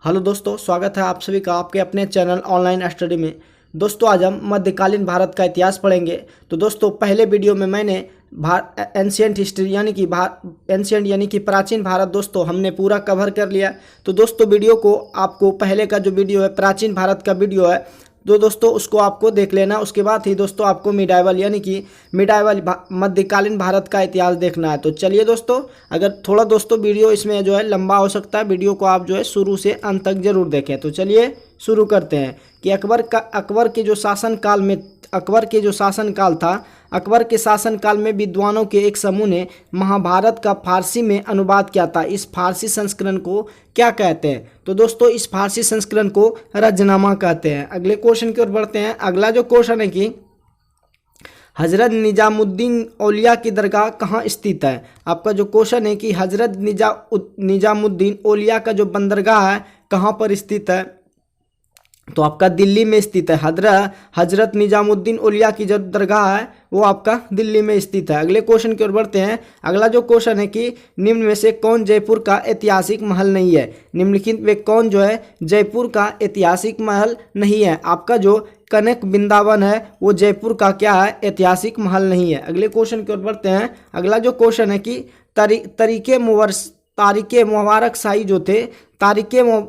Hello दोस्तों, स्वागत है आप सभी का आपके अपने चैनल ऑनलाइन स्टडी में। दोस्तों आज हम मध्यकालीन भारत का इतिहास पढ़ेंगे। तो दोस्तों पहले वीडियो में मैंने एंशियंट हिस्ट्री यानी कि प्राचीन भारत दोस्तों हमने पूरा कवर कर लिया। तो दोस्तों वीडियो को आपको पहले का जो वीडियो है प्राचीन भारत का वीडियो है तो दोस्तों उसको आपको देख लेना। उसके बाद ही दोस्तों आपको मिडाइवल मध्यकालीन भारत का इतिहास देखना है। तो चलिए दोस्तों, अगर थोड़ा दोस्तों वीडियो इसमें जो है लंबा हो सकता है, वीडियो को आप जो है शुरू से अंत तक जरूर देखें। तो चलिए शुरू करते हैं कि अकबर के जो शासनकाल में विद्वानों के एक समूह ने महाभारत का फारसी में अनुवाद किया था। इस फारसी संस्करण को क्या कहते हैं? तो दोस्तों इस फारसी संस्करण को रजनामा कहते हैं। अगले क्वेश्चन की ओर बढ़ते हैं। अगला जो क्वेश्चन है कि हजरत निजामुद्दीन औलिया की दरगाह कहाँ स्थित है? आपका जो क्वेश्चन है कि हजरत निजामुद्दीन औलिया का जो बंदरगाह है कहाँ पर स्थित है? तो आपका दिल्ली में स्थित है। हजरत निजामुद्दीन औलिया की जो दरगाह है वो आपका दिल्ली में स्थित है। अगले क्वेश्चन की ओर बढ़ते हैं। अगला जो क्वेश्चन है कि निम्न में से कौन जयपुर का ऐतिहासिक महल नहीं है? निम्नलिखित में कौन जो है जयपुर का ऐतिहासिक महल नहीं है? आपका जो कनक वृंदावन है वो जयपुर का क्या है? ऐतिहासिक महल नहीं है। अगले क्वेश्चन की ओर बढ़ते हैं। अगला जो क्वेश्चन है कि तारिके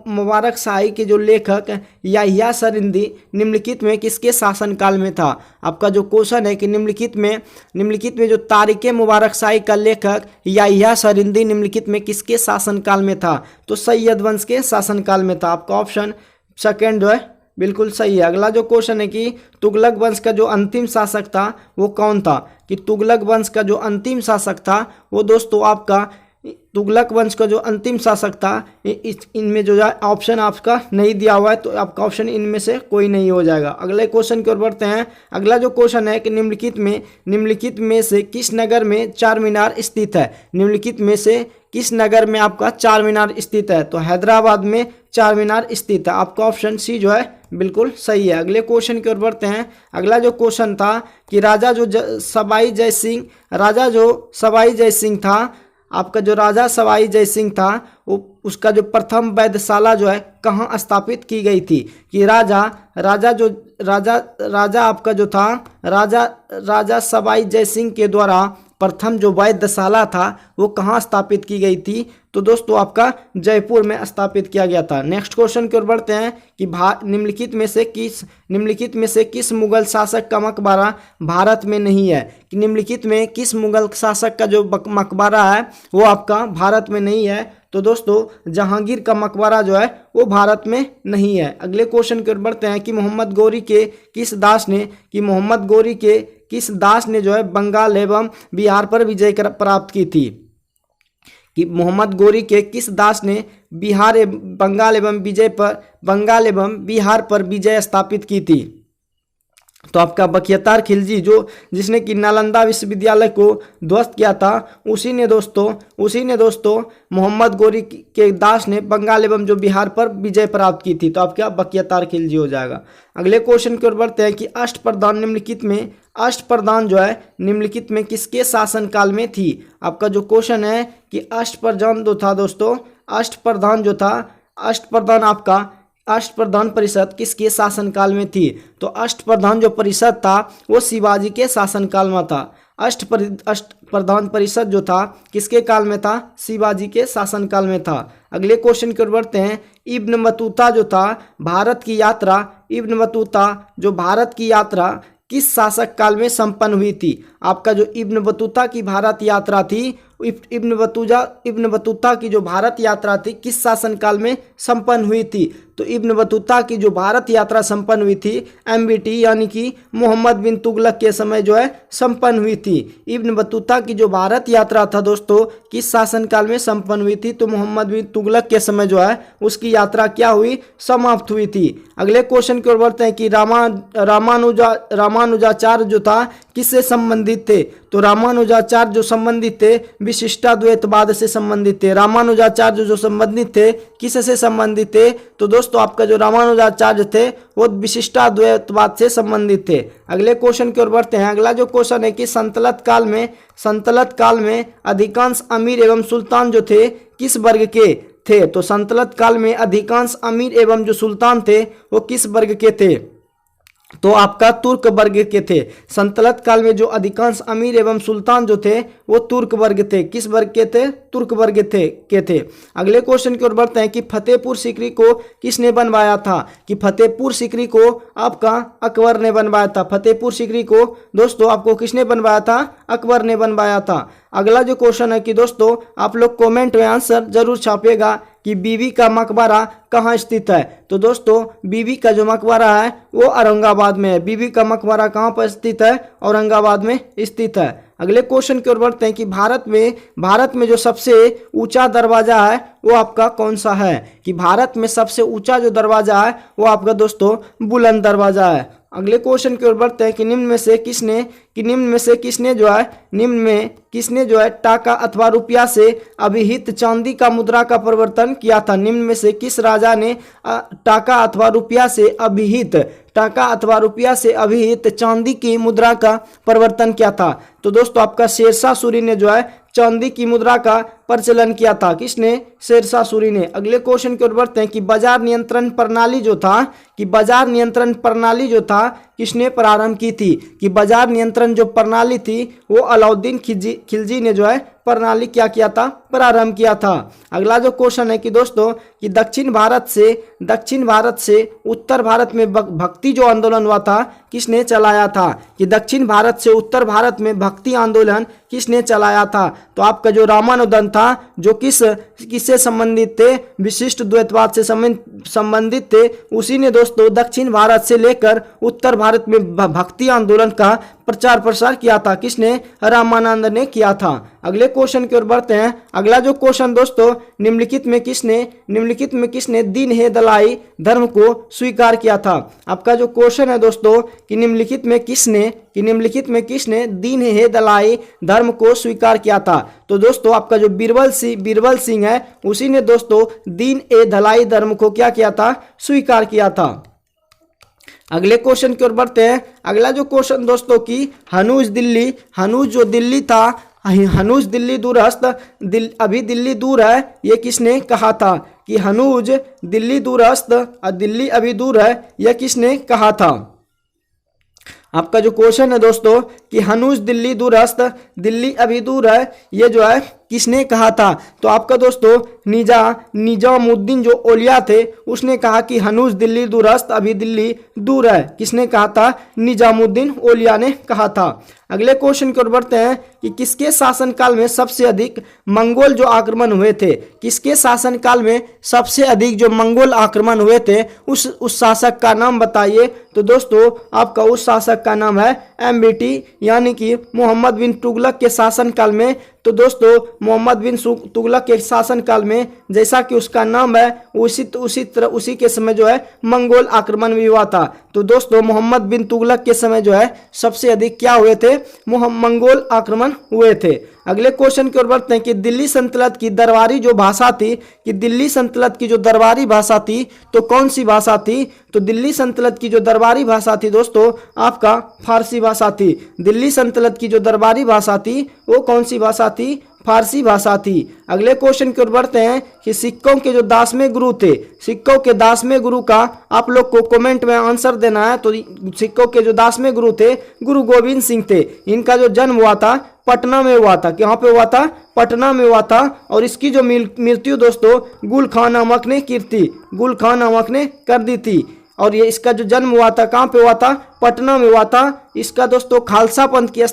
मुबारक शाही के जो लेखक याहिया सरिंदी निम्नलिखित में किसके शासनकाल में था? आपका जो क्वेश्चन है कि निम्नलिखित में जो तारिके मुबारक शाही का लेखक याहिया सरिंदी निम्नलिखित में किसके शासनकाल में था? तो सैयद वंश के शासनकाल में था। आपका ऑप्शन सेकेंड जो है बिल्कुल सही है। अगला जो क्वेश्चन है कि तुगलक वंश का जो अंतिम शासक था वो कौन था? कि तुगलक वंश का जो अंतिम शासक था वो दोस्तों आपका तुगलक वंश का जो अंतिम शासक था इनमें जो है ऑप्शन आपका नहीं दिया हुआ है, तो आपका ऑप्शन इनमें से कोई नहीं हो जाएगा। अगले क्वेश्चन की ओर बढ़ते हैं। अगला जो क्वेश्चन है कि निम्नलिखित में से किस नगर में चार मीनार स्थित है? निम्नलिखित में से किस नगर में आपका चार मीनार स्थित है? तो हैदराबाद में चार मीनार स्थित है। आपका ऑप्शन सी जो है बिल्कुल सही है। अगले क्वेश्चन की ओर बढ़ते हैं। अगला जो क्वेश्चन था कि राजा जो सवाई जय सिंह था, आपका जो राजा सवाई जय सिंह था वो उसका जो प्रथम वैधशाला जो है कहाँ स्थापित की गई थी? कि राजा सवाई जय सिंह के द्वारा प्रथम जो वैधशाला था वो कहाँ स्थापित की गई थी? तो दोस्तों आपका जयपुर में स्थापित किया गया था। नेक्स्ट क्वेश्चन की ओर बढ़ते हैं कि निम्नलिखित में से किस मुगल शासक का मकबरा भारत में नहीं है? कि निम्नलिखित में किस मुगल शासक का जो मकबरा है वो आपका भारत में नहीं है? तो दोस्तों जहांगीर का मकबरा जो है वो भारत में नहीं है। अगले क्वेश्चन की ओर बढ़ते हैं कि मोहम्मद गौरी के किस दास ने जो है बंगाल एवं बिहार पर विजय प्राप्त की थी? कि मोहम्मद गौरी के किस दास ने बंगाल एवं बिहार पर विजय स्थापित की थी? तो आपका बख्तियार खिलजी जिसने कि नालंदा विश्वविद्यालय को ध्वस्त किया था उसी ने दोस्तों मोहम्मद गौरी के दास ने बंगाल एवं जो बिहार पर विजय प्राप्त की थी। तो आपका बख्तियार खिलजी हो जाएगा। अगले क्वेश्चन की ओर बढ़ते हैं कि अष्टप्रधान जो है निम्नलिखित में किसके शासनकाल में थी? आपका जो क्वेश्चन है कि अष्टप्रधान परिषद किसके शासनकाल में थी? तो अष्टप्रधान जो परिषद था वो शिवाजी के शासनकाल में था। अष्टप्रधान परिषद जो था किसके काल में था? शिवाजी के शासनकाल में था। अगले क्वेश्चन की ओर बढ़ते हैं। इब्न बतूता जो था भारत की यात्रा किस शासक काल में संपन्न हुई थी? आपका जो इब्न बतूता की भारत यात्रा थी, इब्न बतूता की जो भारत यात्रा थी किस शासनकाल में संपन्न हुई थी? तो इब्न बतूता की जो भारत यात्रा संपन्न हुई थी MBT यानी कि मोहम्मद बिन तुगलक के समय जो है संपन्न हुई थी। इब्न बतूता की जो भारत यात्रा था दोस्तों किस शासनकाल में संपन्न हुई थी? तो मोहम्मद बिन तुगलक के समय जो है उसकी यात्रा क्या हुई? समाप्त हुई थी। अगले क्वेश्चन की ओर बढ़ते हैं कि रामानुजाचार्य जो था किससे संबंधित थे? तो रामानुजाचार्य जो संबंधित थे विशिष्टाद्वैतवाद से संबंधित थे। रामानुजाचार्य जो संबंधित थे किससे संबंधित थे? तो दोस्तों आपका जो रामानुजाचार्य थे वो विशिष्टाद्वैतवाद से संबंधित थे। अगले क्वेश्चन की ओर बढ़ते हैं। अगला जो क्वेश्चन है कि सल्तनत काल में अधिकांश अमीर एवं सुल्तान जो थे किस वर्ग के थे। तो सल्तनत काल में अधिकांश अमीर एवं जो सुल्तान थे वो किस वर्ग के थे? तो आपका तुर्क वर्ग के थे। सल्तनत काल में जो अधिकांश अमीर एवं सुल्तान जो थे वो तुर्क वर्ग थे। किस वर्ग के थे? तुर्क वर्ग थे। अगले क्वेश्चन की ओर बढ़ते हैं कि फतेहपुर सीकरी को किसने बनवाया था? कि फतेहपुर सीकरी को आपका अकबर ने बनवाया था। फतेहपुर सीकरी को दोस्तों आपको किसने बनवाया था? अकबर ने बनवाया था। अगला जो क्वेश्चन है कि दोस्तों आप लोग कमेंट में आंसर जरूर छापिएगा कि बीबी का मकबरा कहाँ स्थित है। तो दोस्तों बीबी का जो मकबरा है वो औरंगाबाद में है। बीबी का मकबरा कहाँ पर स्थित है? औरंगाबाद में स्थित है। अगले क्वेश्चन की ओर बढ़ते हैं कि भारत में जो सबसे ऊंचा दरवाजा है वो आपका कौन सा है? कि भारत में सबसे ऊंचा जो दरवाजा है वो आपका दोस्तों बुलंद दरवाजा है। अगले क्वेश्चन की ओर बढ़ते हैं कि निम्न में से किसने जो है टाका अथवा रुपया से अभिहित चांदी का मुद्रा का परिवर्तन किया था? निम्न में से किस राजा ने टाका अथवा रुपया से अभिहित चांदी की मुद्रा का परिवर्तन किया था? तो दोस्तों आपका शेरशाह सूरी ने जो है चांदी की मुद्रा का प्रचलन किया था। किसने? शेरशाह सूरी ने। अगले क्वेश्चन की ओर बढ़ते हैं कि बाजार नियंत्रण प्रणाली जो था किसने प्रारंभ की थी? कि बाजार नियंत्रण जो प्रणाली थी वो अलाउद्दीन खिलजी ने जो है प्रणाली क्या किया था? प्रारंभ किया था। अगला जो क्वेश्चन है कि दोस्तों कि दक्षिण भारत से उत्तर भारत में भक्ति जो आंदोलन हुआ था किसने चलाया था? कि दक्षिण भारत से उत्तर भारत में भक्ति आंदोलन किसने चलाया था? तो आपका जो रामानुजन था जो किससे संबंधित थे? विशिष्ट द्वैतवाद से संबंधित थे। उसी ने दोस्तों दक्षिण भारत से लेकर उत्तर भारत में भक्ति आंदोलन का प्रचार प्रसार किया था। किसने? रामानंद ने किया था। अगले क्वेश्चन की ओर बढ़ते हैं। अगला जो क्वेश्चन दोस्तों निम्नलिखित में किसने दीन हे दलाई धर्म को स्वीकार किया था? आपका जो क्वेश्चन है दोस्तों कि निम्नलिखित में किसने दीन हे दलाई धर्म को स्वीकार किया था? तो दोस्तों आपका जो बीरबल सिंह है उसी ने दोस्तों दीन ए दलाई धर्म को क्या किया था? स्वीकार किया था। अगले क्वेश्चन की ओर बढ़ते हैं। अगला जो क्वेश्चन दोस्तों कि हनूज जो दिल्ली था, हनूज दिल्ली दूरस्थ अभी दिल्ली दूर है, ये किसने कहा था? कि हनूज दिल्ली दूरस्थ और दिल्ली अभी दूर है, यह किसने कहा था? आपका जो क्वेश्चन है दोस्तों कि हनूज दिल्ली दूरस्थ दिल्ली अभी दूर है, ये जो है किसने कहा था? तो आपका दोस्तों निजामुद्दीन जो औलिया थे उसने कहा कि हनूज दिल्ली दूरस्थ अभी दिल्ली दूर है। किसने कहा था? निजामुद्दीन औलिया ने कहा था। अगले क्वेश्चन की ओर बढ़ते हैं कि किसके शासनकाल में सबसे अधिक मंगोल जो आक्रमण हुए थे? किसके शासनकाल में सबसे अधिक जो मंगोल आक्रमण हुए थे उस शासक का नाम बताइए। तो दोस्तों आपका उस शासक का नाम है MBT यानी कि मोहम्मद बिन तुगलक के शासनकाल में। तो दोस्तों मोहम्मद बिन तुगलक के शासनकाल में जैसा कि उसका नाम है उसी के समय जो है मंगोल आक्रमण भी हुआ था। तो दोस्तों मोहम्मद बिन तुगलक के समय जो है सबसे अधिक क्या हुए थे? मंगोल आक्रमण हुए थे। अगले क्वेश्चन की ओर बढ़ते हैं कि दिल्ली सल्तनत की दरबारी जो भाषा थी, कि दिल्ली सल्तनत की जो दरबारी भाषा थी तो कौन सी भाषा थी? तो दिल्ली सल्तनत की जो दरबारी भाषा थी दोस्तों आपका फारसी भाषा थी। दिल्ली सल्तनत की जो दरबारी भाषा थी वो कौन सी भाषा थी? फारसी भाषा थी। अगले क्वेश्चन की ओर बढ़ते हैं कि सिक्कों के जो 10वें गुरु थे, सिक्कों के 10वें गुरु का आप लोग को कमेंट में आंसर देना है। तो सिक्कों के जो 10वें गुरु थे गुरु गोविंद सिंह थे। इनका जो जन्म हुआ था पटना में हुआ था। कहाँ पे हुआ था? पटना में हुआ था। और इसकी जो मृत्यु दोस्तों गुल खान नामक ने कर दी थी। और ये इसका जो जन्म हुआ था कहाँ पे हुआ था? पटना में हुआ था। इसका दोस्तों खालसा पंथ की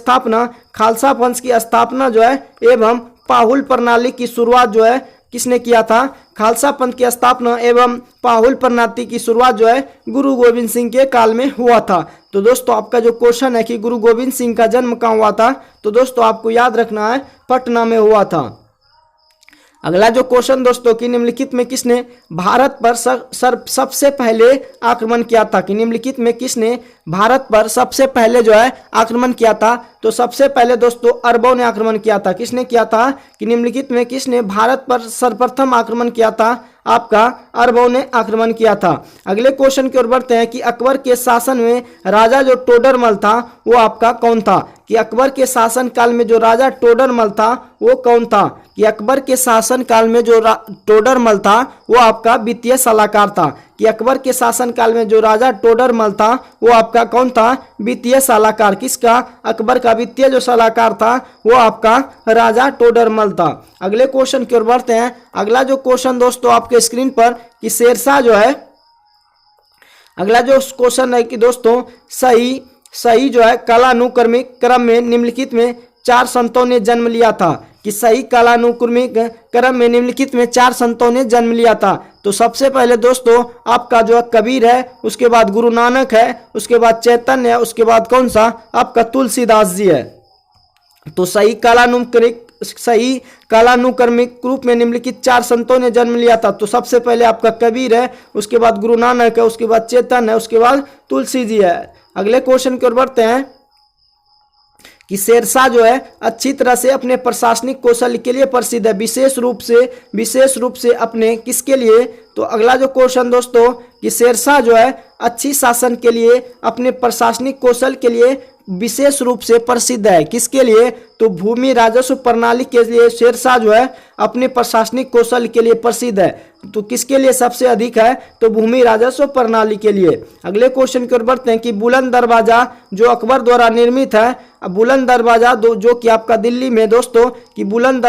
स्थापना जो है एवं पाहुल प्रणाली की शुरुआत जो है किसने किया था? खालसा पंथ की स्थापना एवं पाहुल प्रणाली की शुरुआत जो है गुरु गोविंद सिंह के काल में हुआ था। तो दोस्तों आपका जो क्वेश्चन है कि गुरु गोविंद सिंह का जन्म कहाँ हुआ था? तो दोस्तों आपको याद रखना है पटना में हुआ था। अगला जो क्वेश्चन दोस्तों कि निम्नलिखित में किसने भारत पर सबसे पहले आक्रमण किया था? कि निम्नलिखित में किसने भारत पर सबसे पहले जो है आक्रमण किया था? तो सबसे पहले दोस्तों अरबों ने आक्रमण किया था। किसने किया था? कि निम्नलिखित में किसने भारत पर सर्वप्रथम आक्रमण किया था? आपका अरबों ने आक्रमण किया था। अगले क्वेश्चन की ओर बढ़ते हैं कि अकबर के शासन में राजा जो टोडरमल था वो आपका कौन था। कि अकबर के शासन काल में जो राजा टोडरमल था वो कौन था। कि अकबर के शासन काल में जो टोडरमल था वो आपका वित्तीय सलाहकार था। कि अकबर के शासन काल में जो राजा टोडरमल था वो आपका कौन था, वित्तीय सलाहकार। किसका, अकबर का वित्तीय जो सलाहकार था वो आपका राजा टोडरमल था। अगले क्वेश्चन की ओर बढ़ते हैं। अगला जो क्वेश्चन दोस्तों आपके स्क्रीन पर कि शेरशाह जो है, अगला जो क्वेश्चन है कि दोस्तों सही जो है कालानुक्रमिक क्रम में निम्नलिखित में 4 संतों ने जन्म लिया था। कि सही कालानुक्रमिक क्रम में निम्नलिखित में 4 संतों ने जन्म लिया था। तो सबसे पहले दोस्तों आपका जो कबीर है, उसके बाद गुरु नानक है, उसके बाद चैतन्य है, उसके बाद कौन सा आपका तुलसीदास जी है। तो सही कालानुक्रमिक रूप में निम्नलिखित 4 संतों ने जन्म लिया था। तो सबसे पहले आपका कबीर है, उसके बाद गुरु नानक है, उसके बाद चेतन है, उसके बाद तुलसी जी है। अगले क्वेश्चन की ओर बढ़ते हैं कि शेरशाह जो है अच्छी तरह से अपने प्रशासनिक कौशल के लिए प्रसिद्ध है, विशेष रूप से अपने किसके लिए। तो अगला जो क्वेश्चन दोस्तों कि शेरशाह जो है अच्छी शासन के लिए अपने प्रशासनिक कौशल के लिए विशेष रूप से प्रसिद्ध है। किसके लिए, तो भूमि राजस्व प्रणाली के लिए शेरशाह जो है अपने प्रशासनिक कौशल के लिए प्रसिद्ध है। तो किसके लिए सबसे अधिक है, तो भूमि राजस्व प्रणाली के लिए। अगले क्वेश्चन की ओर बढ़ते हैं कि बुलंद दरवाजा जो अकबर द्वारा निर्मित है, बुलंद दरवाजा जो कि आपका दिल्ली में दोस्तों कि बुलंद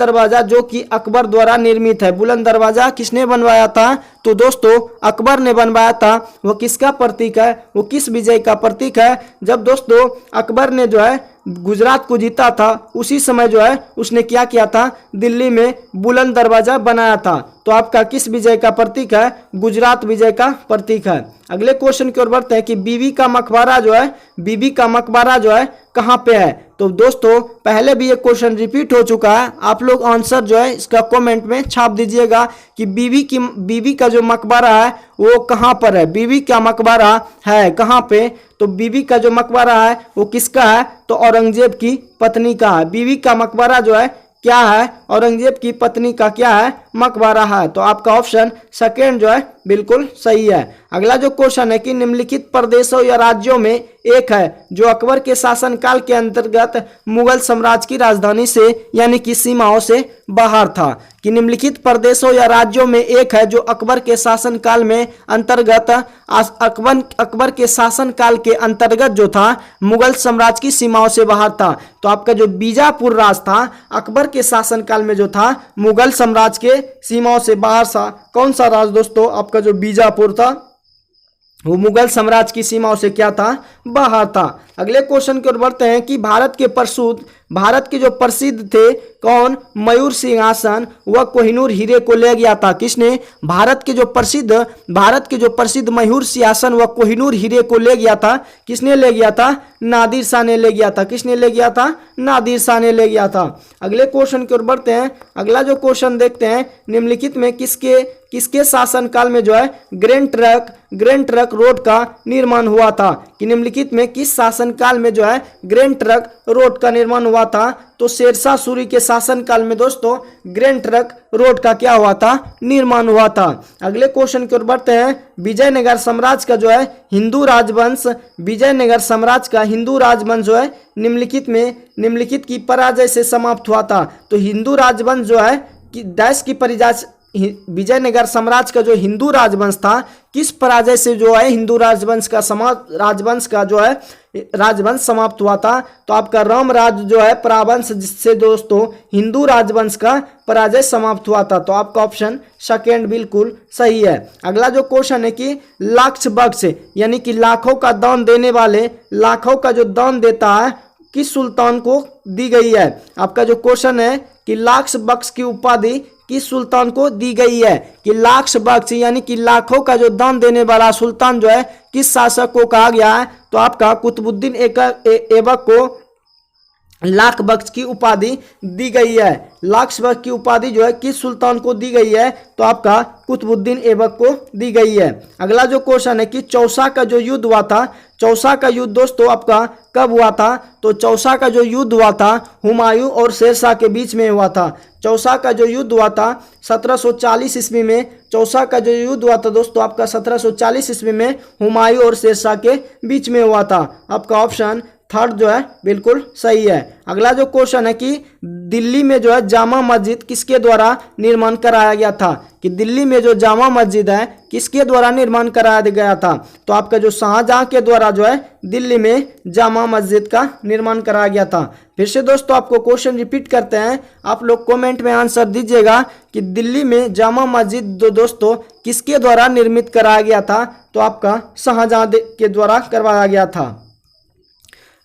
दरवाजा जो कि अकबर द्वारा निर्मित है। बुलंद दरवाजा किसने बनवाया था, तो दोस्तों अकबर ने बनवाया था। वो किसका प्रतीक है, वो किस विजय का प्रतीक है। जब दोस्तों अकबर ने जो है गुजरात को जीता था, उसी समय जो है उसने क्या किया था, दिल्ली में बुलंद दरवाजा बनाया था। तो आपका किस विजय का प्रतीक है, गुजरात विजय का प्रतीक है। अगले क्वेश्चन की ओर बढ़ते हैं कि बीबी का मकबरा जो है कहाँ पे है। तो दोस्तों पहले भी ये क्वेश्चन रिपीट हो चुका है, आप लोग आंसर जो है इसका कमेंट में छाप दीजिएगा कि बीबी का जो मकबरा है वो कहाँ पर है। बीबी का मकबरा है कहाँ पे, तो बीबी का जो मकबरा है वो किसका है, तो औरंगजेब की पत्नी का है। बीबी का मकबरा जो है क्या है, औरंगजेब की पत्नी का क्या है, मकबरा है। तो आपका ऑप्शन सेकेंड जो है बिल्कुल सही है। अगला जो क्वेश्चन है कि निम्नलिखित प्रदेशों या राज्यों में एक है जो अकबर के शासनकाल के अंतर्गत मुगल साम्राज्य की राजधानी से यानी कि सीमाओं से बाहर था। कि निम्नलिखित प्रदेशों या राज्यों में एक है जो अकबर के शासनकाल में अंतर्गत अकबर के शासनकाल के अंतर्गत जो था मुगल साम्राज्य की सीमाओं से बाहर था। तो आपका जो बीजापुर राज था अकबर के शासनकाल में जो था मुगल साम्राज्य के सीमाओं से बाहर था। कौन सा राज दोस्तों, आपका जो बीजापुर था वो मुगल साम्राज्य की सीमाओं से क्या था, बाहर था। अगले क्वेश्चन की ओर बढ़ते हैं कि भारत के जो प्रसिद्ध थे कौन, मयूर सिंहासन व कोहिनूर हीरे को ले गया था। किसने, भारत के जो प्रसिद्ध मयूर सिंहासन व कोहिनूर हीरे को ले गया था। किसने ले गया था, नादिर शाह ने ले गया था। किसने ले गया था, नादिर शाह ने ले गया था। अगले क्वेश्चन की ओर बढ़ते हैं। अगला जो क्वेश्चन देखते हैं निम्नलिखित में किसके शासनकाल में जो है ग्रैंड ट्रक रोड का निर्माण हुआ था। कि निम्नलिखित में किस शासनकाल में जो है ग्रैंड ट्रक रोड का निर्माण हुआ था। तो शेरशाह सूरी के शासनकाल में दोस्तों ग्रैंड ट्रक रोड का क्या हुआ था, निर्माण हुआ था। अगले क्वेश्चन की ओर बढ़ते हैं। विजयनगर साम्राज्य का जो है हिंदू राजवंश जो है निम्नलिखित की पराजय से समाप्त हुआ था। तो हिंदू राजवंश जो है डैश की परिजाय, विजयनगर साम्राज्य का जो हिंदू राजवंश था किस पराजय से जो है हिंदू राजवंश का जो है राजवंश समाप्त हुआ था। तो आपका राम राज जो है परावंश जिससे दोस्तों हिंदू राजवंश का पराजय समाप्त हुआ था। तो आपका ऑप्शन सेकेंड बिल्कुल सही है। अगला जो क्वेश्चन है कि लाख बख्श यानी कि लाखों का दान देने वाले, लाखों का जो दान देता है किस सुल्तान को दी गई है। आपका जो क्वेश्चन है कि लाख बख्श की उपाधि किस सुल्तान को दी गई है। कि लाख बख्श यानी कि लाखों का जो दान देने वाला सुल्तान जो है किस शासक को कहा गया है। तो आपका कुतुबुद्दीन ऐबक को लाख बख्श की उपाधि दी गई है। लाख बख्श की उपाधि जो है किस सुल्तान को दी गई है, तो आपका कुतुबुद्दीन ऐबक को दी गई है। अगला जो क्वेश्चन है कि चौसा का जो युद्ध हुआ था, चौसा का युद्ध दोस्तों आपका कब हुआ था, तो चौसा का जो युद्ध हुआ था हुमायूं और शेरशाह के बीच में हुआ था। चौसा का जो युद्ध हुआ था 1740 ईस्वी में, चौसा का जो युद्ध हुआ था दोस्तों आपका 1740 ईस्वी में हुमायूं और शेरशाह के बीच में हुआ था। आपका ऑप्शन थर्ड जो है बिल्कुल सही है। अगला जो क्वेश्चन है कि दिल्ली में जो है जामा मस्जिद किसके द्वारा निर्माण कराया गया था, कि दिल्ली में जो जामा मस्जिद है किसके द्वारा निर्माण कराया गया था, तो आपका जो शाहजहां के द्वारा जो है दिल्ली में जामा मस्जिद का निर्माण कराया गया था। फिर से दोस्तों आपको क्वेश्चन रिपीट करते हैं, आप लोग कमेंट में आंसर दीजिएगा कि दिल्ली में जामा मस्जिद दोस्तों किसके द्वारा निर्मित कराया गया था, तो आपका शाहजहां के द्वारा करवाया गया था।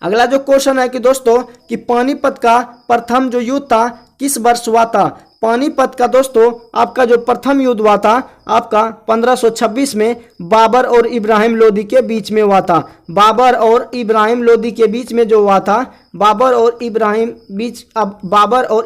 अगला जो क्वेश्चन है कि दोस्तों कि पानीपत का प्रथम जो युद्ध था किस वर्ष हुआ था। पानीपत का दोस्तों आपका जो प्रथम युद्ध हुआ था आपका 1526 में बाबर और इब्राहिम लोदी के बीच में हुआ था। बाबर और इब्राहिम लोदी के बीच में जो हुआ था, बाबर और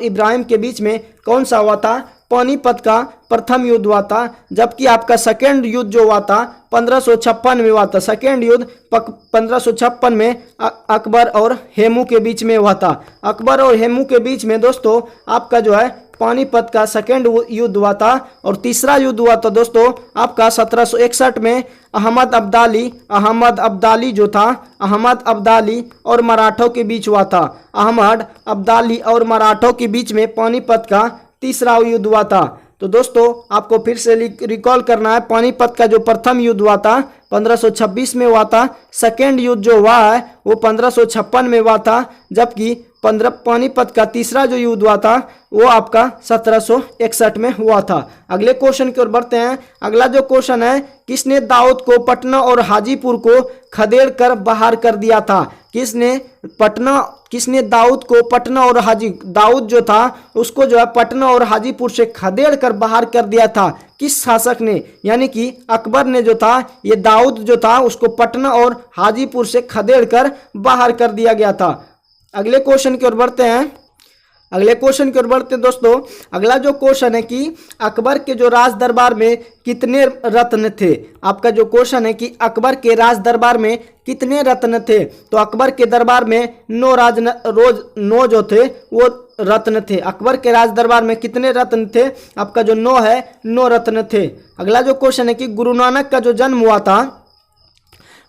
इब्राहिम के बीच में कौन सा हुआ था, पानीपत का प्रथम युद्ध हुआ था। जबकि आपका सेकेंड युद्ध जो हुआ था 1556 में हुआ था। सेकेंड युद्ध 1556 में अकबर और हेमू के बीच में हुआ था। अकबर और हेमू के बीच में दोस्तों आपका जो है पानीपत का सेकेंड युद्ध हुआ था। और तीसरा युद्ध हुआ था दोस्तों आपका 1761 में अहमद अब्दाली जो था, अहमद अब्दाली और मराठों के बीच हुआ था। अहमद अब्दाली और मराठों के बीच में पानीपत का तीसरा युद्ध हुआ था। तो दोस्तों आपको फिर से रिकॉल करना है, पानीपत का जो प्रथम युद्ध हुआ था 1526 में हुआ था। सेकेंड युद्ध जो हुआ है वो 1556 में हुआ था। जबकि पानीपत का तीसरा जो युद्ध हुआ था वो आपका 1761 में हुआ था। अगले क्वेश्चन की ओर बढ़ते हैं। अगला जो क्वेश्चन है, किसने दाऊद को पटना और हाजीपुर को खदेड़ कर बाहर कर दिया था। किसने दाऊद को पटना और दाऊद जो था उसको जो है पटना और हाजीपुर से खदेड़ कर बाहर कर दिया था, किस शासक ने, यानी कि अकबर ने जो था ये दाऊद जो था उसको पटना और हाजीपुर से खदेड़ कर बाहर कर दिया गया था। अगले क्वेश्चन की ओर बढ़ते हैं। दोस्तों अगला जो क्वेश्चन है कि अकबर के जो राज दरबार में कितने रत्न थे। आपका जो क्वेश्चन है कि अकबर के राज दरबार में कितने रत्न थे, तो अकबर के दरबार में 9 जो थे वो रत्न थे। अकबर के राज दरबार में कितने रत्न थे, आपका जो 9 है 9 रत्न थे। अगला जो क्वेश्चन है कि गुरु नानक का जो जन्म हुआ था,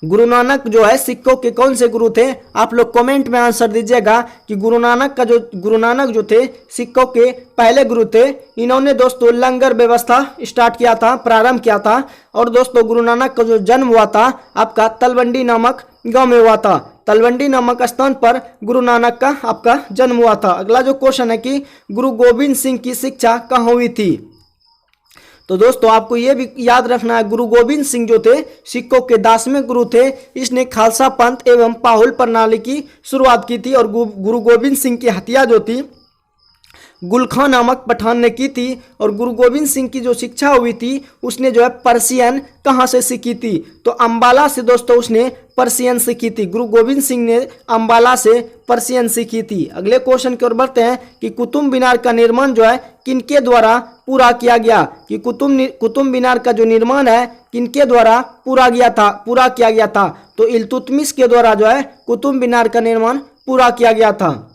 गुरु नानक जो है सिखों के कौन से गुरु थे, आप लोग कमेंट में आंसर दीजिएगा कि गुरु नानक जो थे सिखों के पहले गुरु थे। इन्होंने दोस्तों लंगर व्यवस्था स्टार्ट किया था, प्रारंभ किया था। और दोस्तों गुरु नानक का जो जन्म हुआ था आपका तलवंडी नामक गांव में हुआ था। तलवंडी नामक स्थान पर गुरु नानक का आपका जन्म हुआ था। अगला जो क्वेश्चन है कि गुरु गोविंद सिंह की शिक्षा कहाँ हुई थी, तो दोस्तों आपको ये भी याद रखना है, गुरु गोविंद सिंह जो थे सिखों के 10वें गुरु थे। इसने खालसा पंथ एवं पाहुल प्रणाली की शुरुआत की थी। और गुरु गोविंद सिंह की हत्या जो थी गुलखां नामक पठान ने की थी। और गुरु गोविंद सिंह की जो शिक्षा हुई थी उसने जो है पर्शियन कहाँ से सीखी थी, तो अंबाला से दोस्तों उसने पर्शियन सीखी थी। गुरु गोविंद सिंह ने अंबाला से पर्शियन सीखी थी। अगले क्वेश्चन की ओर बढ़ते हैं कि कुतुब मीनार का निर्माण जो है किनके द्वारा पूरा किया गया, कि कुतुब मीनार का जो निर्माण है किनके द्वारा पूरा किया गया था, तो इल्तुतमिश के द्वारा जो है कुतुब मीनार का निर्माण पूरा किया गया था।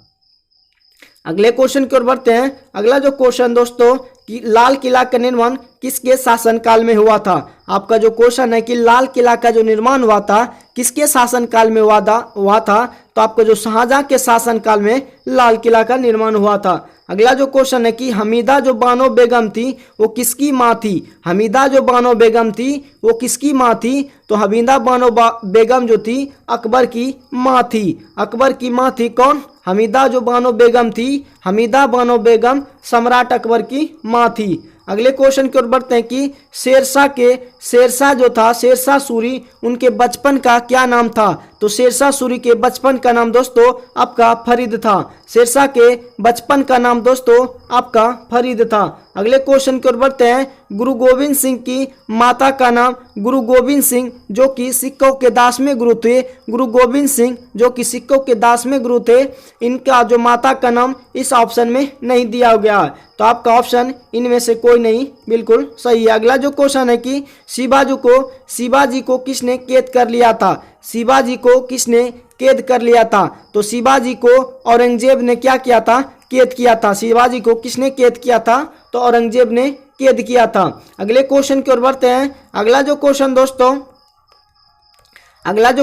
अगले क्वेश्चन की ओर बढ़ते हैं। अगला जो क्वेश्चन दोस्तों कि लाल किला का निर्माण किसके शासनकाल में हुआ था। आपका जो क्वेश्चन है कि लाल किला का जो निर्माण हुआ था किसके शासनकाल में हुआ था, तो आपको जो शाहजहां के शासनकाल में लाल किला का निर्माण हुआ था। अगला जो क्वेश्चन है कि हमीदा जो बानो बेगम थी वो किसकी माँ थी। हमीदा जो बानो बेगम थी वो किसकी माँ थी, तो हमीदा बानो बेगम जो थी अकबर की माँ थी। अकबर की माँ थी कौन, हमीदा जो बानो बेगम थी, हमीदा बानो बेगम सम्राट अकबर की माँ थी। अगले क्वेश्चन की ओर बढ़ते हैं कि शेरशाह जो था शेरशाह सूरी उनके बचपन का क्या नाम था, तो शेरशाह सूरी के बचपन का नाम दोस्तों आपका फरीद था। शेरशाह के बचपन का नाम दोस्तों आपका फरीद था। अगले क्वेश्चन की ओर बढ़ते हैं। गुरु गोविंद सिंह की माता का नाम गुरु गोविंद सिंह जो कि सिक्कों के 10वें गुरु थे। गुरु गोविंद सिंह जो कि सिक्कों के 10वें गुरु थे, इनका जो माता का नाम इस ऑप्शन में नहीं दिया गया है, तो आपका ऑप्शन इनमें से कोई नहीं बिल्कुल सही है। अगला जो क्वेश्चन है कि शिवाजी को किसने कैद कर लिया था। शिवाजी को किसने कैद कर लिया था, तो शिवाजी को औरंगजेब ने क्या किया था, कैद किया था। शिवाजी को किसने कैद किया था, तो औरंगजेब ने कैद किया था। अगले क्वेश्चन की ओर बढ़ते हैं। अगला जो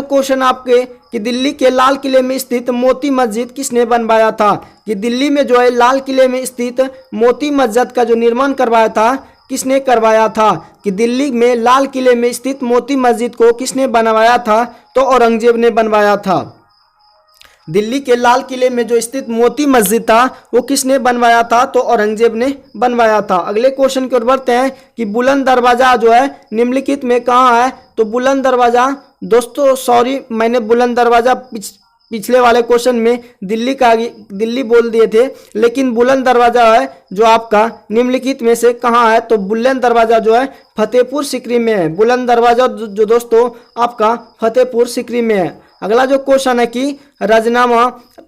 क्वेश्चन आपके कि दिल्ली के लाल किले में स्थित मोती मस्जिद किसने बनवाया था। कि दिल्ली में जो है लाल किले में स्थित मोती मस्जिद का जो निर्माण करवाया था किसने करवाया था। कि दिल्ली में लाल किले में स्थित मोती मस्जिद को किसने बनवाया था, तो औरंगजेब ने बनवाया था। दिल्ली के लाल किले में जो स्थित मोती मस्जिद था वो किसने बनवाया था, तो औरंगजेब ने बनवाया था। अगले क्वेश्चन की ओर बढ़ते हैं कि बुलंद दरवाजा जो है निम्नलिखित में कहाँ है, तो बुलंद दरवाजा दोस्तों सॉरी मैंने बुलंद दरवाजा पिछले वाले क्वेश्चन में दिल्ली बोल दिए थे, लेकिन बुलंद दरवाजा है जो आपका निम्नलिखित में से कहाँ है, तो बुलंद दरवाजा जो है फतेहपुर सीकरी में है। बुलंद दरवाजा जो दोस्तों आपका फतेहपुर सीकरी में है। अगला जो क्वेश्चन है कि रजनामा,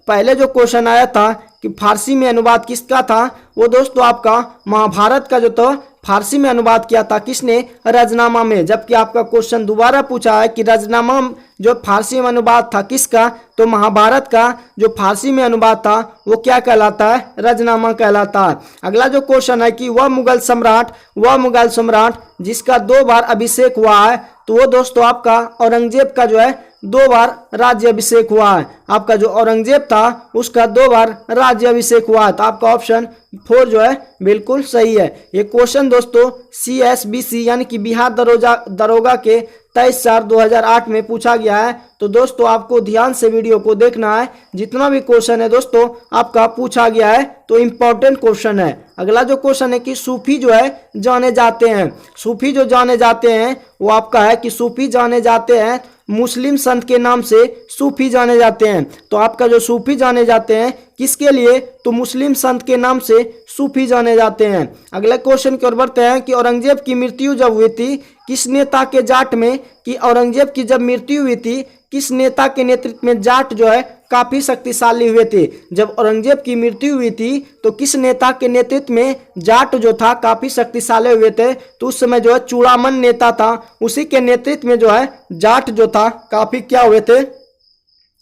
पहले जो क्वेश्चन आया था कि फारसी में अनुवाद किसका था, वो दोस्तों आपका महाभारत का जो था फारसी में अनुवाद किया था किसने, रजनामा में। जबकि आपका क्वेश्चन दोबारा पूछा है कि रजनामा जो फारसी में अनुवाद था किसका, तो महाभारत का जो फारसी में अनुवाद था वो क्या कहलाता है, रजनामा कहलाता है। अगला जो क्वेश्चन है कि वह मुगल सम्राट जिसका 2 बार अभिषेक हुआ है, तो वो दोस्तों आपका औरंगजेब का जो है 2 बार राज्य अभिषेक हुआ है। आपका जो औरंगजेब था उसका 2 बार राज्य अभिषेक हुआ है, तो आपका ऑप्शन 4 जो है बिल्कुल सही है। ये क्वेश्चन दोस्तों CSBC यानी कि बिहार दरोगा के 23/4/2008 में पूछा गया है। तो दोस्तों आपको ध्यान से वीडियो को देखना है, जितना भी क्वेश्चन है दोस्तों आपका पूछा गया है तो इम्पोर्टेंट क्वेश्चन है। अगला जो क्वेश्चन है कि सूफी जो है जाने जाते हैं, सूफी जो जाने जाते हैं वो आपका है कि सूफी जाने जाते हैं मुस्लिम संत के नाम से सूफी जाने जाते हैं। तो आपका जो सूफी जाने जाते हैं किसके लिए, तो मुस्लिम संत के नाम से सूफी जाने जाते हैं। अगले क्वेश्चन की ओर बढ़ते हैं कि औरंगजेब की मृत्यु जब हुई थी किस नेता के जाट में, कि औरंगजेब की जब मृत्यु हुई थी किस नेता के नेतृत्व में जाट जो है काफी शक्तिशाली हुए थे। जब औरंगजेब की मृत्यु हुई थी तो किस नेता के नेतृत्व में जाट जो था काफी शक्तिशाली हुए थे, तो उस समय जो है चूड़ामन नेता था, उसी के नेतृत्व में जो है जाट जो था काफी क्या हुए थे,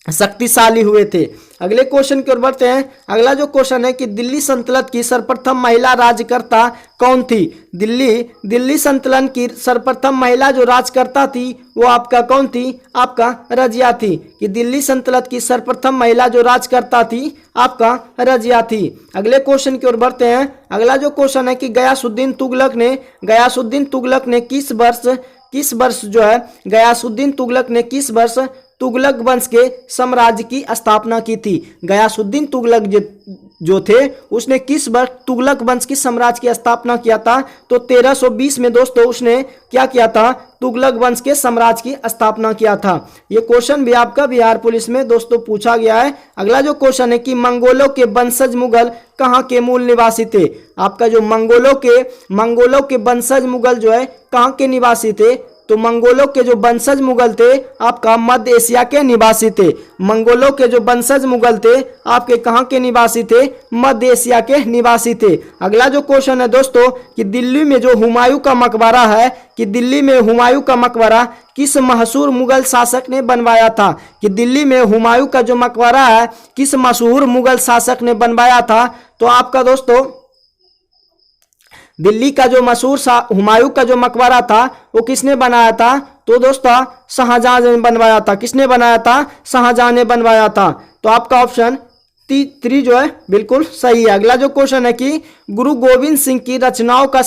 शक्तिशाली हुए थे। अगले क्वेश्चन की ओर बढ़ते हैं। अगला जो क्वेश्चन है कि दिल्ली सल्तनत की सर्वप्रथम महिला राज्यकर्ता कौन थी। दिल्ली सल्तनत की सर्वप्रथम महिला जो राज्यकर्ता थी वो आपका कौन थी, आपका रजिया थी। कि दिल्ली सल्तनत की सर्वप्रथम महिला जो राज्यकर्ता थी आपका रजिया थी। अगले क्वेश्चन की ओर बढ़ते हैं। अगला जो क्वेश्चन है कि गयासुद्दीन तुगलक ने किस वर्ष जो है गयासुद्दीन तुगलक ने किस वर्ष तुगलक वंश के साम्राज्य की स्थापना की थी। गयासुद्दीन तुगलक जो थे उसने किस वर्ष तुगलक वंश की साम्राज्य की स्थापना किया था, तो 1320 में दोस्तों उसने क्या किया था, तुगलक वंश के साम्राज्य की स्थापना किया था। ये क्वेश्चन भी आपका बिहार पुलिस में दोस्तों पूछा गया है। अगला जो क्वेश्चन है कि मंगोलों के वंशज मुगल कहाँ के मूल निवासी थे। आपका जो मंगोलों के वंशज मुगल जो है कहाँ के निवासी थे, तो मंगोलों के जो वंशज मुगल थे आपका मध्य एशिया के निवासी थे। मंगोलों के जो वंशज मुगल थे आपके कहाँ के निवासी थे, मध्य एशिया के निवासी थे। अगला जो क्वेश्चन है दोस्तों कि दिल्ली में जो हुमायूं का मकबरा है, कि दिल्ली में हुमायूं का मकबरा किस मशहूर मुगल शासक ने बनवाया था। कि दिल्ली में हुमायूं का जो मकबरा है किस मशहूर मुगल शासक ने बनवाया था, तो आपका दोस्तों दिल्ली का जो मशहूर हुमायूं का जो मकबरा था वो किसने बनाया था, तो दोस्तों शाहजहां ने बनवाया था। किसने बनाया था, शाहजहां ने बनवाया था। तो आपका ऑप्शन 3 जो है बिल्कुल सही है। अगला जो क्वेश्चन है कि गुरु गोविंद सिंह की रचनाओं का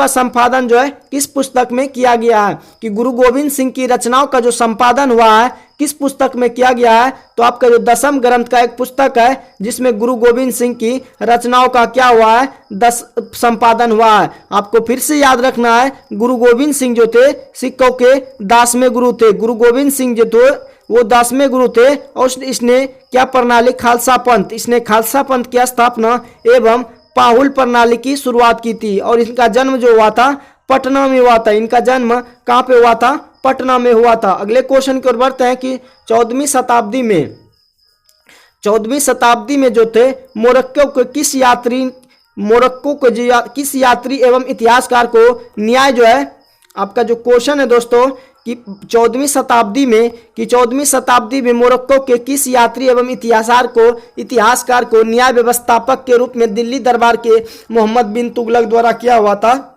संपादन जो है किस पुस्तक में किया गया है। कि गुरु गोविंद सिंह की रचनाओं का जो संपादन हुआ है किस पुस्तक में किया गया है? तो आपका जो दसम ग्रंथ का एक पुस्तक है जिसमें गुरु गोविंद सिंह की रचनाओं का क्या हुआ है? 10 संपादन हुआ है। आपको फिर से याद रखना है, गुरु गोविंद सिंह जो थे सिखों के 10वें गुरु थे। गुरु गोविंद सिंह जो थे वो 10वें गुरु थे और इसने क्या प्रणाली? खालसा पंथ। इसने खालसा पंथ की स्थापना एवं पाहुल प्रणाली की शुरुआत की थी और इनका जन्म जो हुआ था पटना में हुआ था। इनका जन्म कहाँ पे हुआ था? पटना में हुआ था। अगले क्वेश्चन की ओर बढ़ते हैं कि 14वीं शताब्दी में जो थे मोरक्को के किस यात्री एवं इतिहासकार को न्याय जो है, आपका जो क्वेश्चन है दोस्तों कि 14वीं शताब्दी में मोरक्को के किस यात्री एवं इतिहासकार को न्याय व्यवस्थापक के रूप में दिल्ली दरबार के मोहम्मद बिन तुगलक द्वारा किया हुआ था?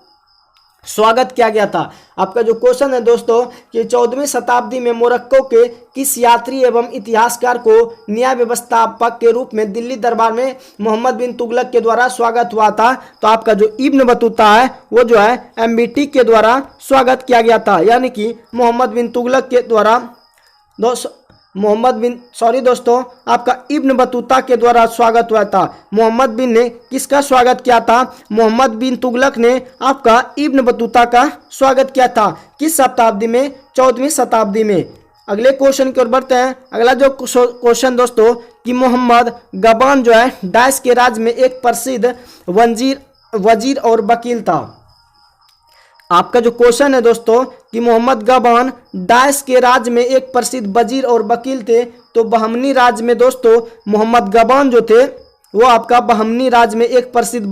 स्वागत किया गया था। आपका जो क्वेश्चन है दोस्तों कि 14वीं शताब्दी में मोरक्को के किस यात्री एवं इतिहासकार को न्याय व्यवस्थापक के रूप में दिल्ली दरबार में मोहम्मद बिन तुगलक के द्वारा स्वागत हुआ था? तो आपका जो इब्न बतूता है वो जो है एमबीटी के द्वारा स्वागत किया गया था, यानी कि मोहम्मद बिन तुगलक के द्वारा दोस्तों आपका इब्न बतूता के द्वारा स्वागत हुआ था। मोहम्मद बिन ने किसका स्वागत किया था? मोहम्मद बिन तुगलक ने आपका इब्न बतूता का स्वागत किया था। किस शताब्दी में? 14वीं शताब्दी में। अगले क्वेश्चन की ओर बढ़ते हैं। अगला जो क्वेश्चन दोस्तों कि मोहम्मद गबान जो है डैश के राज्य में एक प्रसिद्ध वजीर और वकील था। आपका जो क्वेश्चन है दोस्तों कि मोहम्मद गबान डैश के राज्य में एक प्रसिद्ध वजीर और वकील थे। तो बहमनी राज्य में दोस्तों मोहम्मद गबान जो थे वो आपका बहमनी राज्य में एक प्रसिद्ध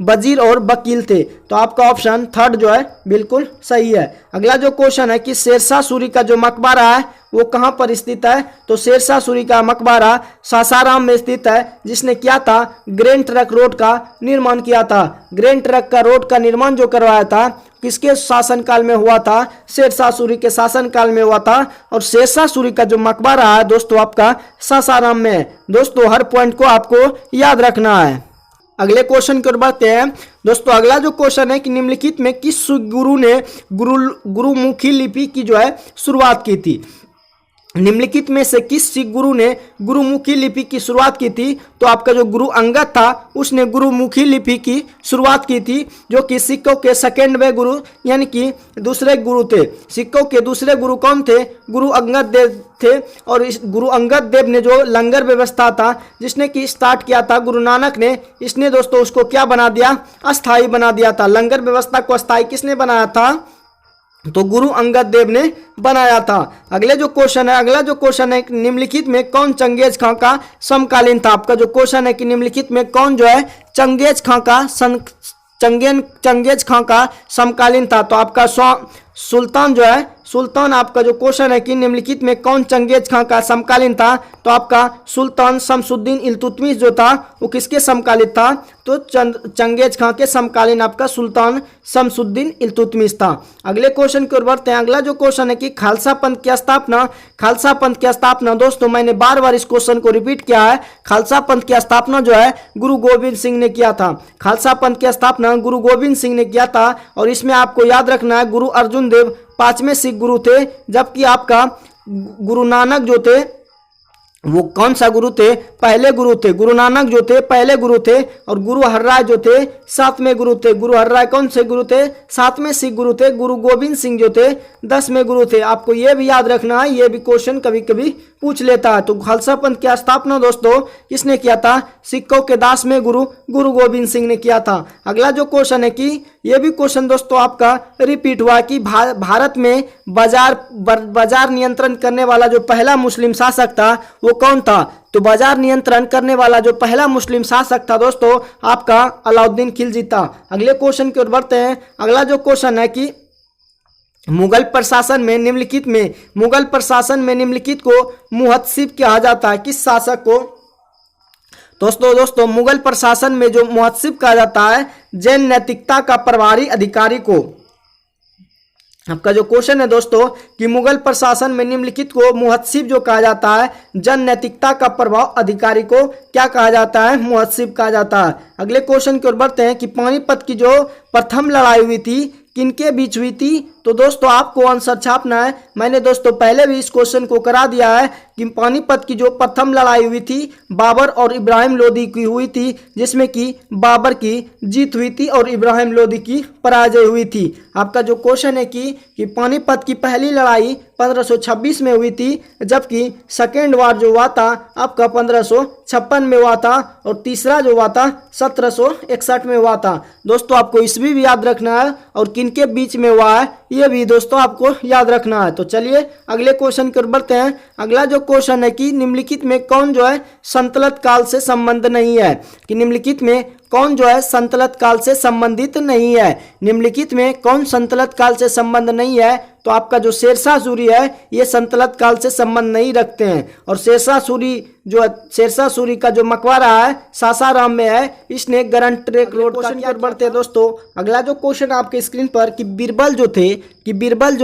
वजीर और वकील थे। तो आपका ऑप्शन थर्ड जो है बिल्कुल सही है। अगला जो क्वेश्चन है कि शेरशाह सूरी का जो मकबरा है वो कहाँ पर स्थित है? तो शेरशाह सूरी का मकबरा सासाराम में स्थित है, जिसने क्या था? ग्रैंड ट्रंक रोड का निर्माण किया था। ग्रैंड ट्रंक का रोड का निर्माण जो करवाया था किसके शासनकाल में हुआ था? शेरशाह सूरी के शासनकाल में हुआ था। और शेरशाह सूरी का जो मकबरा है दोस्तों आपका सासाराम में है। दोस्तों हर पॉइंट को आपको याद रखना है। अगले क्वेश्चन की ओर बढ़ते हैं दोस्तों। अगला जो क्वेश्चन है कि निम्नलिखित में किस गुरु ने गुरुमुखी लिपि की जो है शुरुआत की थी? निम्नलिखित में से किस सिख गुरु ने गुरुमुखी लिपि की शुरुआत की थी? तो आपका जो गुरु अंगद था उसने गुरुमुखी लिपि की शुरुआत की थी, जो कि सिखों के सेकेंड वे गुरु यानी कि दूसरे गुरु थे। सिखों के दूसरे गुरु कौन थे? गुरु अंगद देव थे। और इस गुरु अंगद देव ने जो लंगर व्यवस्था था जिसने कि स्टार्ट किया था गुरु नानक ने, इसने दोस्तों उसको क्या बना दिया? अस्थाई बना दिया था। लंगर व्यवस्था को अस्थाई किसने बनाया था? तो गुरु अंगद देव ने बनाया था। अगला जो क्वेश्चन है निम्नलिखित में कौन चंगेज खां का समकालीन था? आपका जो क्वेश्चन है कि निम्नलिखित में कौन जो है चंगेज खां का समकालीन था? तो आपका सुल्तान आपका जो क्वेश्चन है कि निम्नलिखित में कौन चंगेज खां का समकालीन था? तो आपका सुल्तान शमसुद्दीन इल्तुतमिश जो था वो किसके समकालीन था? तो चंगेज खां के समकालीन आपका सुल्तान शमसुद्दीन इल्तुतमिश था। अगले क्वेश्चन की ओर बढ़ते हैं। अगला जो क्वेश्चन है कि खालसा पंथ की स्थापना दोस्तों मैंने बार इस क्वेश्चन को रिपीट किया है। खालसा पंथ की स्थापना जो है गुरु गोविंद सिंह ने किया था। खालसा पंथ की स्थापना गुरु गोविंद सिंह ने किया था। और इसमें आपको याद रखना है गुरु अर्जुन देव 5वें सिख गुरु थे, जबकि आपका गुरु नानक जो थे वो कौन सा गुरु थे? पहले गुरु थे। गुरु नानक जो थे पहले गुरु थे और गुरु हरराय जो थे 7वें गुरु थे। गुरु हरराय कौन से गुरु थे? 7वें सिख गुरु थे। गुरु गोविंद सिंह जो थे 10वें गुरु थे। आपको ये भी याद रखना है, ये भी क्वेश्चन कभी कभी पूछ लेता है। तो खालसा पंथ की स्थापना दोस्तों किसने किया था? सिखों के 10वें गुरु गुरु गोविंद सिंह ने किया था। अगला जो क्वेश्चन है कि ये भी क्वेश्चन दोस्तों आपका रिपीट हुआ कि भारत में बाजार नियंत्रण करने वाला जो पहला मुस्लिम शासक था वो कौन था? तो बाजार नियंत्रण करने वाला जो पहला मुस्लिम शासक था दोस्तों आपका अलाउद्दीन खिलजी था। अगले क्वेश्चन की ओर बढ़ते हैं। अगला जो क्वेश्चन है कि मुगल प्रशासन में निम्नलिखित को मुहत्सिब कहा जाता है? किस शासक को? दोस्तों मुगल प्रशासन में जो मुहत्सिब कहा जाता है जैन नैतिकता का प्रभारी अधिकारी को। आपका जो क्वेश्चन है दोस्तों कि मुगल प्रशासन में निम्नलिखित को मुहत्सिब जो कहा जाता है जन नैतिकता का प्रभाव अधिकारी को क्या कहा जाता है? मुहत्सिब कहा जाता है। अगले क्वेश्चन की ओर बढ़ते हैं कि पानीपत की जो प्रथम लड़ाई हुई थी किनके बीच हुई थी? तो दोस्तों आपको आंसर छापना है। मैंने दोस्तों पहले भी इस क्वेश्चन को करा दिया है कि पानीपत की जो प्रथम लड़ाई हुई थी बाबर और इब्राहिम लोदी की हुई थी, जिसमें कि बाबर की जीत हुई थी और इब्राहिम लोदी की पराजय हुई थी। आपका जो क्वेश्चन है कि पानीपत की पहली लड़ाई 1526 में हुई थी, जबकि सेकेंड वार जो हुआ था आपका 1556 में हुआ था और तीसरा जो हुआ था 1761 में हुआ था। दोस्तों आपको ईस्वी भी याद रखना है और किनके बीच में हुआ है ये भी दोस्तों आपको याद रखना है। तो चलिए अगले क्वेश्चन की ओर बढ़ते हैं। अगला जो क्वेश्चन है कि निम्नलिखित में कौन जो है संतलत काल से संबंध नहीं है, कि निम्नलिखित में कौन जो है संतलत काल से संबंधित नहीं है। निम्नलिखित में कौन संतलत काल से संबंध नहीं है, तो आपका जो शेरशाह सूरी है ये संतलत काल से संबंध नहीं रखते हैं। और शेरशाह सूरी का जो मकबरा है सासाराम में है, इसने ग्रैंड ट्रंक रोड का क्या बढ़ते हैं। दोस्तों अगला जो क्वेश्चन आपके स्क्रीन पर कि बीरबल जो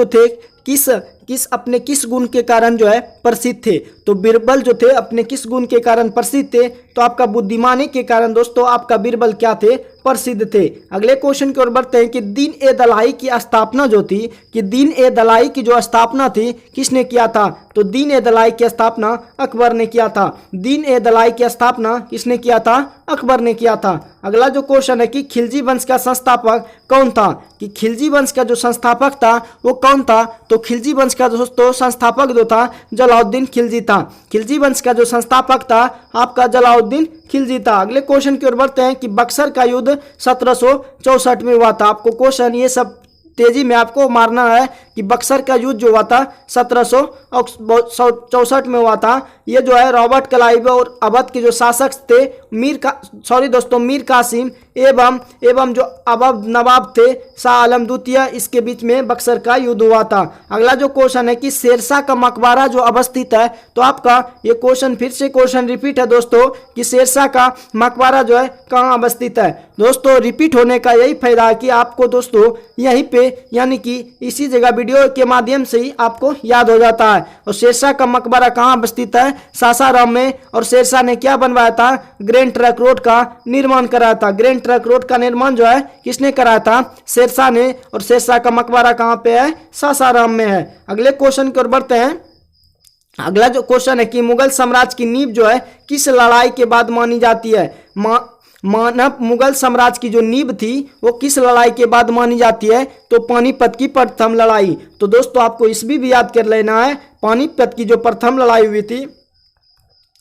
थे किस गुण के कारण जो है प्रसिद्ध थे, तो बीरबल जो थे अपने किस गुण के कारण प्रसिद्ध थे, तो आपका बुद्धिमानी के कारण दोस्तों आपका बीरबल क्या थे, प्रसिद्ध थे। अगले क्वेश्चन की ओर बढ़ते हैं कि दीन ए दलाई की स्थापना जो थी, कि दीन ए दलाई की जो स्थापना थी किसने किया था, तो दीन ए दलाई की स्थापना अकबर ने किया था। दीन ए दलाई की स्थापना किसने किया था, अकबर ने किया था। अगला जो क्वेश्चन है कि खिलजी वंश का संस्थापक कौन था, कि खिलजी वंश का जो संस्थापक था वो कौन था, तो खिलजी वंश का दोस्तों संस्थापक जो था जलालुद्दीन खिलजी था। खिलजी वंश का जो संस्थापक था आपका जलालुद्दीन खिलजी था। अगले क्वेश्चन की ओर बढ़ते हैं कि बक्सर का युद्ध 1764 में हुआ था। आपको क्वेश्चन ये सब तेजी में आपको मारना है कि बक्सर का युद्ध जो हुआ था 1764 में हुआ था। ये जो है रॉबर्ट क्लाइव और अवध के जो शासक थे मीर कासिम एवं जो अवध नवाब थे शाह आलम द्वितीय, इसके बीच में बक्सर का युद्ध हुआ था। अगला जो क्वेश्चन है कि शेरशाह का मकबरा जो अवस्थित है, तो आपका ये क्वेश्चन फिर से क्वेश्चन रिपीट है दोस्तों कि शेरशाह का मकबरा जो है कहाँ अवस्थित है। दोस्तों रिपीट होने का यही फायदा है कि आपको दोस्तों यहीं पे यानी कि इसी जगह वीडियो के माध्यम से ही आपको याद हो जाता है। और शेरशाह का मकबरा कहाँ अवस्थित है, सासाराम में। और शेरशाह ने क्या बनवाया था, ग्रैंड ट्रंक रोड का निर्माण कराया था। ग्रैंड ट्रंक रोड का निर्माण जो है किसने कराया था, शेरशाह ने। और शेरशाह का मकबरा कहाँ पे है, सासाराम में है। अगले क्वेश्चन की ओर बढ़ते हैं। अगला जो क्वेश्चन है कि मुगल साम्राज्य की नींव जो है किस लड़ाई के बाद मानी जाती है। मानव मुगल साम्राज्य की जो नींव थी वो किस लड़ाई के बाद मानी जाती है, तो पानीपत की प्रथम लड़ाई। तो दोस्तों आपको इसमें भी याद कर लेना है, पानीपत की जो प्रथम लड़ाई हुई थी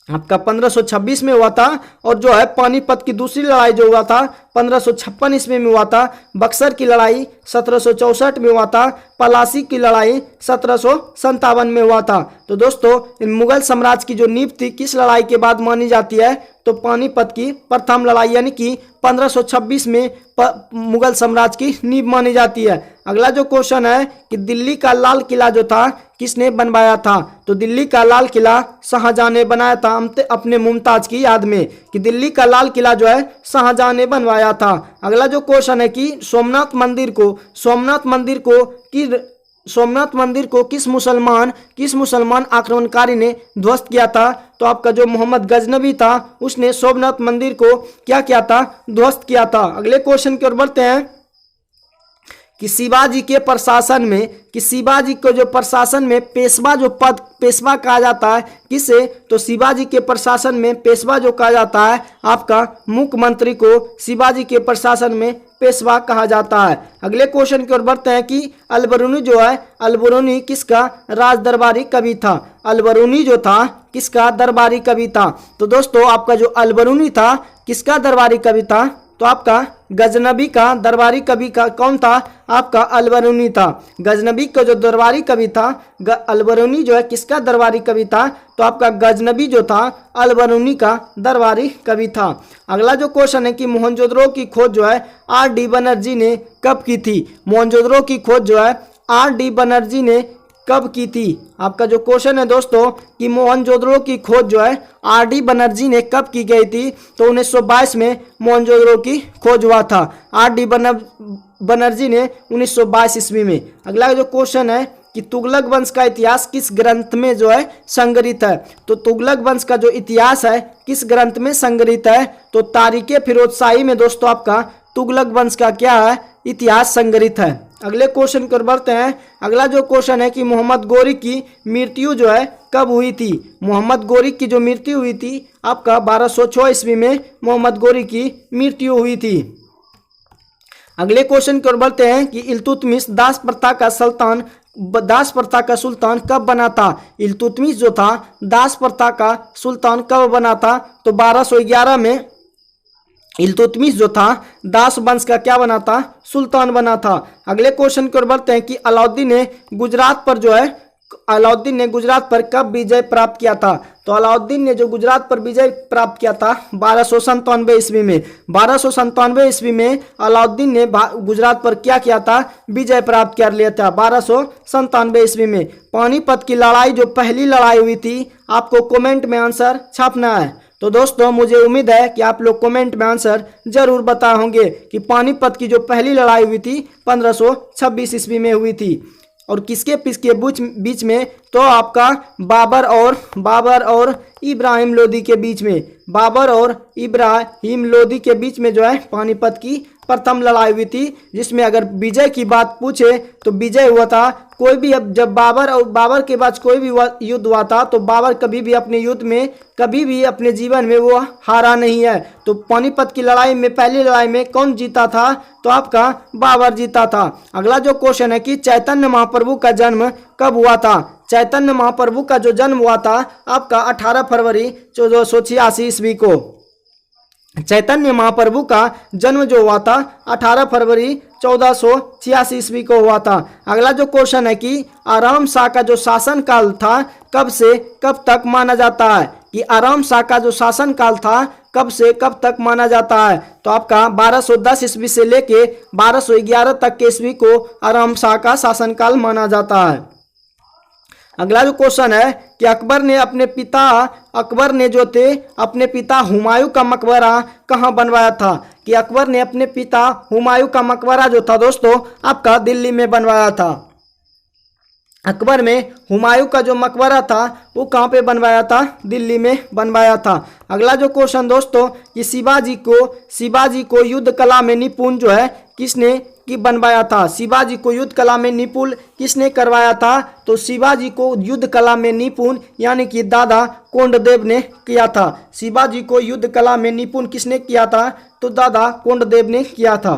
आपका 1526 में हुआ था। और जो है पानीपत की दूसरी लड़ाई जो हुआ था 1556 ईस्वी में हुआ था। बक्सर की लड़ाई 1764 में हुआ था। पलासी की लड़ाई 1757 में हुआ था। तो दोस्तों मुगल साम्राज्य की जो नींव थी किस लड़ाई के बाद मानी जाती है, तो पानीपत की प्रथम लड़ाई यानी कि 1526 में मुगल साम्राज्य की नींव मानी जाती है। अगला जो क्वेश्चन है कि दिल्ली का लाल किला जो था किसने बनवाया था, तो दिल्ली का लाल किला शाहजहां ने बनाया था अपने मुमताज की याद में, कि दिल्ली का लाल किला जो है शाहजहां ने बनवाया था। अगला जो क्वेश्चन है कि सोमनाथ मंदिर को किस मुसलमान आक्रमणकारी ने ध्वस्त किया था, तो आपका जो मोहम्मद गजनबी था उसने सोमनाथ मंदिर को क्या किया था, ध्वस्त किया था। अगले क्वेश्चन की ओर बढ़ते हैं कि शिवाजी के प्रशासन में पेशवा कहा जाता है किसे, तो शिवाजी के प्रशासन में पेशवा जो कहा जाता है आपका मुख्यमंत्री को शिवाजी के प्रशासन में पेशवा कहा जाता है। अगले क्वेश्चन की ओर बढ़ते हैं कि अलबरूनी किसका राज दरबारी कवि था। अलबरूनी जो था किसका दरबारी कवि था, तो दोस्तों आपका जो अलबरूनी था किसका दरबारी कवि था, तो आपका गजनबी का दरबारी कवि का कौन था, आपका अलबरूनी था। गजनबी का जो दरबारी कवि था अलबरूनी जो है किसका दरबारी कवि था, तो आपका गजनबी जो था अलबरूनी का दरबारी कवि था। अगला जो क्वेश्चन है कि मोहनजोदड़ो की खोज जो है R.D. बनर्जी ने कब की थी। मोहनजोदड़ो की खोज जो है R.D. बनर्जी ने कब की थी। आपका जो क्वेश्चन है दोस्तों कि मोहनजोदड़ो की खोज जो है R.D. बनर्जी ने कब की गई थी, तो 1922 में मोहनजोदड़ो की खोज हुआ था। R.D. बनर्जी ने 1922 ईस्वी में। अगला जो क्वेश्चन है कि तुगलक वंश का इतिहास किस ग्रंथ में जो है संग्रहित है, तो तुगलक वंश का जो इतिहास है किस ग्रंथ में संग्रहित है, तो तारीखे फिरोजशाही में दोस्तों आपका तुगलक वंश का क्या है, इतिहास संग्रहित है। अगले क्वेश्चन की ओर बढ़ते हैं। अगला जो क्वेश्चन है कि मोहम्मद गोरी की मृत्यु जो है कब हुई थी। मोहम्मद गोरी की जो मृत्यु हुई थी आपका 1206 ईस्वी में मोहम्मद गोरी की मृत्यु हुई थी। अगले क्वेश्चन की ओर बढ़ते हैं कि इल्तुतमिश दास प्रथा का सुल्तान कब बना था। इल्तुतमिश जो था दास प्रथा का सुल्तान कब बना था, तो 1211 में इल्तुतमिश जो था दास वंश का क्या बना था, सुल्तान बना था। अगले क्वेश्चन की ओर बढ़ते हैं कि अलाउद्दीन ने गुजरात पर कब विजय प्राप्त किया था। तो अलाउद्दीन ने जो गुजरात पर विजय प्राप्त किया था 1297 ईस्वी में। 1297 ईस्वी में अलाउद्दीन ने गुजरात पर क्या किया था, विजय प्राप्त कर लिया था 1297 ईस्वी में। पानीपत की लड़ाई जो पहली लड़ाई हुई थी, आपको कमेंट में आंसर छापना है। तो दोस्तों मुझे उम्मीद है कि आप लोग कमेंट में आंसर जरूर बताए होंगे कि पानीपत की जो पहली लड़ाई हुई थी 1526 ईस्वी में हुई थी। और किसके बीच में, तो आपका बाबर और इब्राहिम लोदी के बीच में। बाबर और इब्राहिम लोदी के बीच में जो है पानीपत की प्रथम लड़ाई हुई थी, जिसमें अगर विजय की बात पूछे तो विजय हुआ था कोई भी। अब जब बाबर के बाद कोई भी युद्ध हुआ था तो बाबर कभी भी अपने युद्ध में, कभी भी अपने जीवन में वो हारा नहीं है। तो पानीपत की लड़ाई में, पहली लड़ाई में कौन जीता था, तो आपका बाबर जीता था। अगला जो क्वेश्चन है कि चैतन्य महाप्रभु का जन्म कब हुआ था। चैतन्य महाप्रभु का जो जन्म हुआ था आपका 18 फरवरी 1486 ईस्वी को। चैतन्य महाप्रभु का जन्म जो हुआ था 18 फरवरी 1486 ईस्वी को हुआ था। अगला जो क्वेश्चन है कि आराम शाह का जो शासनकाल था कब से कब तक माना जाता है। कि आराम शाह का जो शासनकाल था कब से कब तक माना जाता है, तो आपका 1210 ईस्वी से लेके 1211 तक के ईस्वी को आराम शाह का शासनकाल माना जाता है। अगला जो क्वेश्चन है कि अकबर ने जो थे अपने पिता हुमायूं का मकबरा कहाँ बनवाया था। कि अकबर ने अपने पिता हुमायूं का मकबरा जो था दोस्तों आपका दिल्ली में बनवाया था। अकबर में हुमायूं का जो मकबरा था वो कहाँ पे बनवाया था, दिल्ली में बनवाया था। अगला जो क्वेश्चन दोस्तों कि शिवाजी को युद्ध कला में निपुण जो है किसने बनवाया था। शिवाजी को युद्ध कला में निपुण किसने करवाया था, तो शिवाजी को युद्ध कला में निपुण यानी कि दादा कोंडदेव ने किया था। शिवाजी को युद्ध कला में निपुण किसने किया था, तो दादा कोंडदेव ने किया था।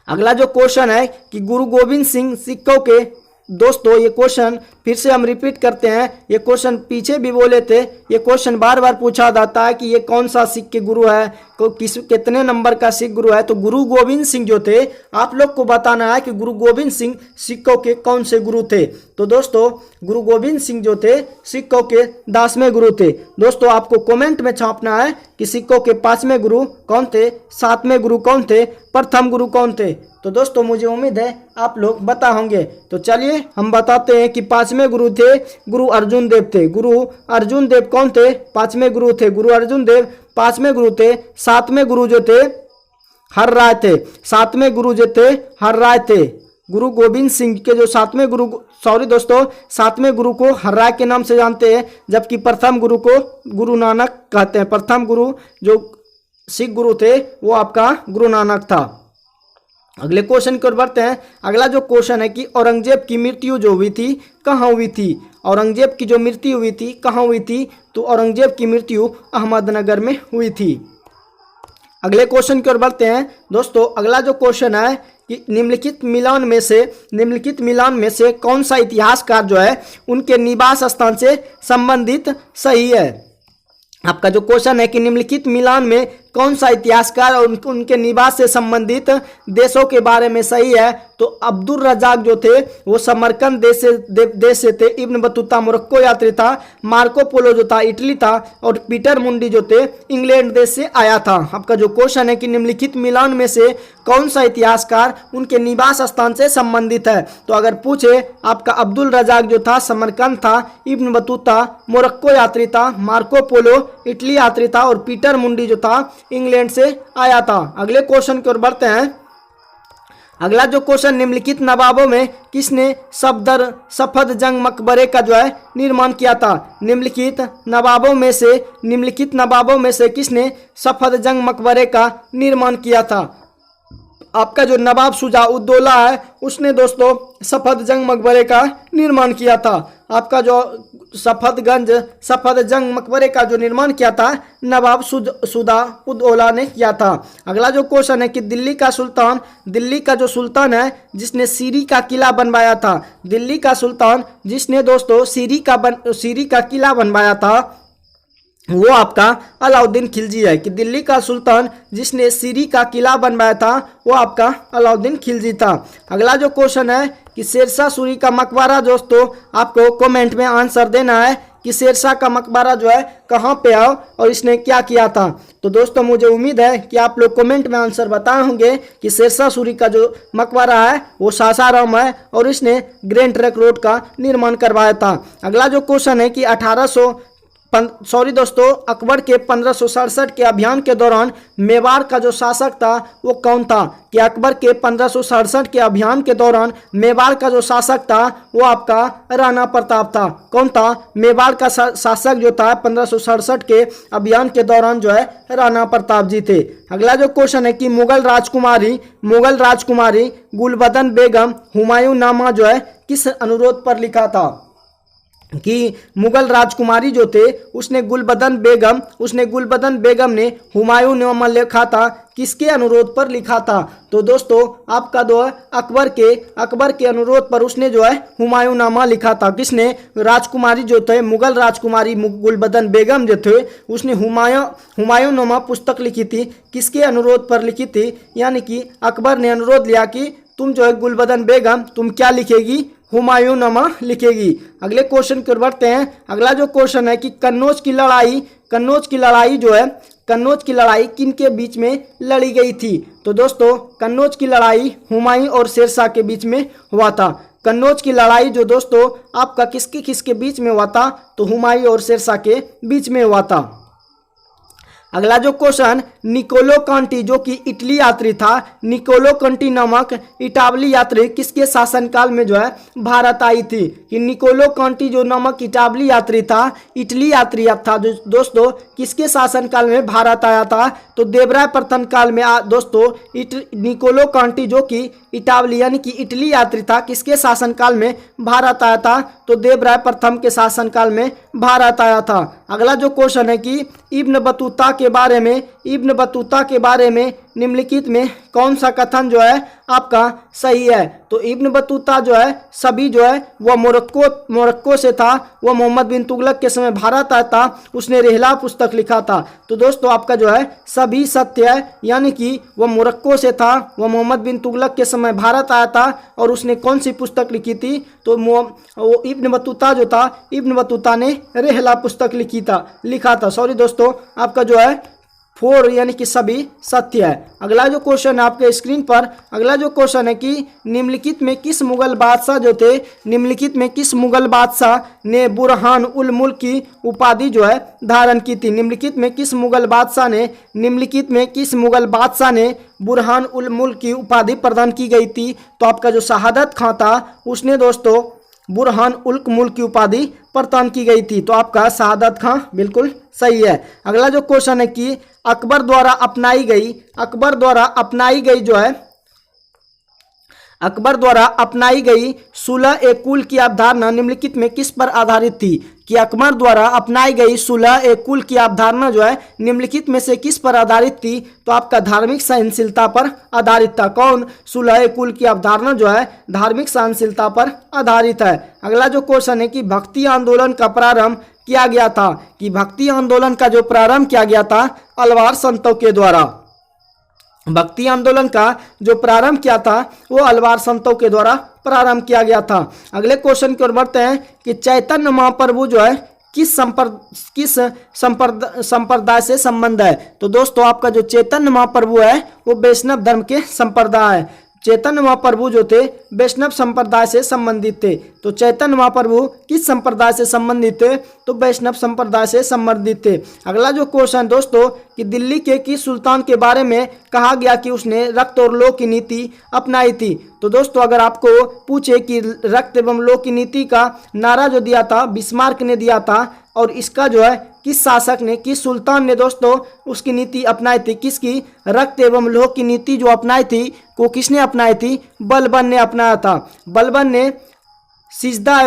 अगला जो क्वेश्चन है कि गुरु गोविंद सिंह सिक्कों के, दोस्तों ये क्वेश्चन फिर से हम रिपीट करते हैं, ये क्वेश्चन पीछे भी बोले थे, ये क्वेश्चन बार बार पूछा जाता है कि ये कौन सा सिख के गुरु है, कितने नंबर का सिख गुरु है। तो गुरु गोविंद सिंह जो थे, आप लोग को बताना है कि गुरु गोविंद सिंह सिखों के कौन से गुरु थे। तो दोस्तों गुरु गोविंद सिंह जो थे सिखों के 10वें गुरु थे। दोस्तों आपको कमेंट में छापना है कि सिखों के 5वें गुरु कौन थे, 7वें गुरु कौन थे, प्रथम गुरु कौन थे। तो दोस्तों मुझे उम्मीद है आप लोग बता होंगे। तो चलिए हम बताते हैं कि 5वें गुरु थे गुरु अर्जुन देव थे। गुरु अर्जुन देव कौन थे, 5वें गुरु थे गुरु अर्जुन देव 5वें गुरु थे। 7वें गुरु जो थे हर राय थे, 7वें गुरु जो थे हर राय थे। गुरु गोविंद सिंह के जो 7वें गुरु, सॉरी दोस्तों 7वें गुरु को हर राय के नाम से जानते हैं, जबकि प्रथम गुरु को गुरु नानक कहते हैं। प्रथम गुरु जो सिख गुरु थे वो आपका गुरु नानक था। अगले क्वेश्चन की ओर बढ़ते हैं। अगला जो क्वेश्चन है कि औरंगजेब की मृत्यु जो हुई थी कहाँ हुई थी। औरंगजेब की जो मृत्यु हुई थी कहाँ हुई थी, तो औरंगजेब की मृत्यु अहमदनगर में हुई थी। अगले क्वेश्चन की ओर बढ़ते हैं दोस्तों। अगला जो क्वेश्चन है कि निम्नलिखित मिलान में से कौन सा इतिहासकार जो है उनके निवास स्थान से संबंधित सही है। आपका जो क्वेश्चन है कि निम्नलिखित मिलान में कौन सा इतिहासकार और उनके निवास से संबंधित देशों के बारे में सही है, तो अब्दुल रजाक जो थे वो समरकंद देश से थे। इब्न बतूता मोरक्को यात्री था। मार्को पोलो जो था इटली था। और पीटर मुंडी जो थे इंग्लैंड देश से आया था। आपका जो क्वेश्चन है कि निम्नलिखित मिलान में से कौन सा इतिहासकार उनके निवास स्थान से संबंधित है, तो अगर पूछे आपका अब्दुल रजाक जो था समरकंद था, इब्न बतूता मोरक्को यात्री था, मार्को पोलो इटली यात्री था और पीटर मुंडी जो था इंग्लैंड से आया था। अगले क्वेश्चन की ओर बढ़ते हैं। अगला जो क्वेश्चन निम्नलिखित नवाबों में किसने सफद जंग मकबरे का जो है निर्माण किया था। निम्नलिखित नवाबों में से किसने सफद जंग मकबरे का निर्माण किया था। आपका जो नवाब शुजा उद दौला है उसने दोस्तों सफदरजंग मकबरे का निर्माण किया था। आपका जो सफदरजंग मकबरे का जो निर्माण किया था नवाब शुजा उद दौला ने किया था। अगला जो क्वेश्चन है कि दिल्ली का जो सुल्तान है जिसने सीरी का किला बनवाया था, दिल्ली का सुल्तान जिसने दोस्तों सीरी का किला बनवाया था वो आपका अलाउद्दीन खिलजी है। कि दिल्ली का सुल्तान जिसने सीरी का किला बनवाया था वो आपका अलाउद्दीन खिलजी था। अगला जो क्वेश्चन है कि शेरशाह सूरी का मकबरा, दोस्तों आपको कमेंट में आंसर देना है कि शेरशाह का मकबरा जो है कहाँ पे आओ और इसने क्या किया था। तो दोस्तों मुझे उम्मीद है कि आप लोग कमेंट में आंसर बताए होंगे कि शेरशाह सूरी का जो मकबरा है वो सासाराम है और इसने ग्रैंड ट्रंक रोड का निर्माण करवाया था। अगला जो क्वेश्चन है कि अकबर के 1567 के अभियान के दौरान मेवाड़ का जो शासक था वो कौन था। कि अकबर के 1567 के अभियान के दौरान मेवाड़ का जो शासक था वो आपका राणा प्रताप था। कौन था? मेवाड़ का शासक जो था 1567 के अभियान के दौरान जो है राणा प्रताप जी थे। अगला जो क्वेश्चन है कि मुगल राजकुमारी गुलबदन बेगम हुमायूं नामा जो है किस अनुरोध पर लिखा था। कि मुगल राजकुमारी जो थे उसने गुलबदन बेगम ने हुमायूं नामा लिखा था, किसके अनुरोध पर लिखा था। तो दोस्तों आपका जो है अकबर के अनुरोध पर उसने जो है हुमायूं नामा लिखा था। किसने? राजकुमारी जो थे मुगल राजकुमारी गुलबदन बेगम जो थे उसने हुमायूं नामा पुस्तक लिखी थी। किसके अनुरोध पर लिखी थी? यानी कि अकबर ने अनुरोध लिया कि तुम जो है गुलबदन बेगम तुम क्या लिखेगी? हुमायूं नामा लिखेगी। अगले क्वेश्चन की ओर बढ़ते हैं। अगला जो क्वेश्चन है कि कन्नौज की लड़ाई किन के बीच में लड़ी गई थी। तो दोस्तों कन्नौज की लड़ाई हुमायूं और शेरशाह के बीच में हुआ था। कन्नौज की लड़ाई जो दोस्तों आपका किसके बीच में हुआ था? तो हुमायूं और शेरशाह के बीच में हुआ था। अगला जो क्वेश्चन निकोलो कांटी जो कि इटली यात्री था, निकोलो कांटी नामक इटावली यात्री किसके शासनकाल में जो है भारत आई थी। कि निकोलो कांटी जो नामक इटावली यात्री था, इटली यात्री था जो दोस्तों किसके शासनकाल में भारत आया था। तो देवराय प्रथम काल में दोस्तों निकोलो कांटी जो कि इटावली यानी कि इटली यात्री था किसके शासनकाल में भारत आया था। तो देवराय प्रथम के शासनकाल में भारत आया था। अगला जो क्वेश्चन है कि इब्न बतूता के बारे में निम्नलिखित में कौन सा कथन जो है आपका सही है। तो इब्न बतूता जो है सभी जो है वह मोरक्को से था। वह मोहम्मद बिन तुगलक के समय भारत आया था। उसने रेहला पुस्तक लिखा था। तो दोस्तों आपका जो है सभी सत्य है, यानी कि वह मोरक्को से था, वह मोहम्मद बिन तुगलक के समय भारत आया था और उसने कौन सी पुस्तक लिखी थी। तो वो इब्न बतूता ने रेहला पुस्तक लिखा था। सॉरी दोस्तों आपका जो है 4 यानी कि सभी सत्य है। अगला जो क्वेश्चन है आपके स्क्रीन पर, अगला जो क्वेश्चन है कि निम्नलिखित में किस मुगल बादशाह ने बुरहान उल मुल्क की उपाधि जो है धारण की थी। निम्नलिखित में किस मुगल बादशाह ने बुरहान उल मुल्क की उपाधि प्रदान की गई थी। तो आपका जो शहादत खां था उसने दोस्तों बुरहान उल मुल्क की उपाधि प्रदान की गई थी। तो आपका शहादत खां बिल्कुल सही है। अगला जो क्वेश्चन है कि अकबर द्वारा अपनाई गई सुलह ए कुल की अवधारणा निम्नलिखित में किस पर आधारित थी। कि अकबर द्वारा अपनाई गई सुलह ए कुल की अवधारणा जो है निम्नलिखित में से किस पर आधारित थी। तो आपका धार्मिक सहनशीलता पर आधारित था। कौन? सुलह ए कुल की अवधारणा जो है धार्मिक सहनशीलता पर आधारित है। अगला जो क्वेश्चन है कि भक्ति आंदोलन का प्रारंभ किया गया था। कि भक्ति आंदोलन का जो प्रारंभ किया गया था अलवार संतों के द्वारा। भक्ति आंदोलन का जो प्रारंभ किया था वो अलवार संतों के द्वारा प्रारंभ किया गया था। अगले क्वेश्चन की ओर बढ़ते हैं कि चैतन्य महाप्रभु जो है किस संप्रदाय से संबंध है। तो दोस्तों आपका जो चैतन्य महाप्रभु है वो वैष्णव धर्म के संप्रदाय है। चैतन्य महाप्रभु जो थे वैष्णव संप्रदाय से संबंधित थे। तो चैतन्य महाप्रभु किस संप्रदाय से संबंधित थे। तो वैष्णव संप्रदाय से संबंधित थे। अगला जो क्वेश्चन दोस्तों कि दिल्ली के किस सुल्तान के बारे में कहा गया कि उसने रक्त और लौ की नीति अपनाई थी। तो दोस्तों अगर आपको पूछे कि रक्त एवं लौ की नीति का नारा जो दिया था बिस्मार्क ने दिया था और इसका जो है किस शासक ने, किस सुल्तान ने दोस्तों उसकी नीति अपनाई थी? किसकी? रक्त एवं लोह की नीति जो अपनाई थी वो किसने अपनाई थी? बलबन ने अपनाया था। बलबन ने सिजदा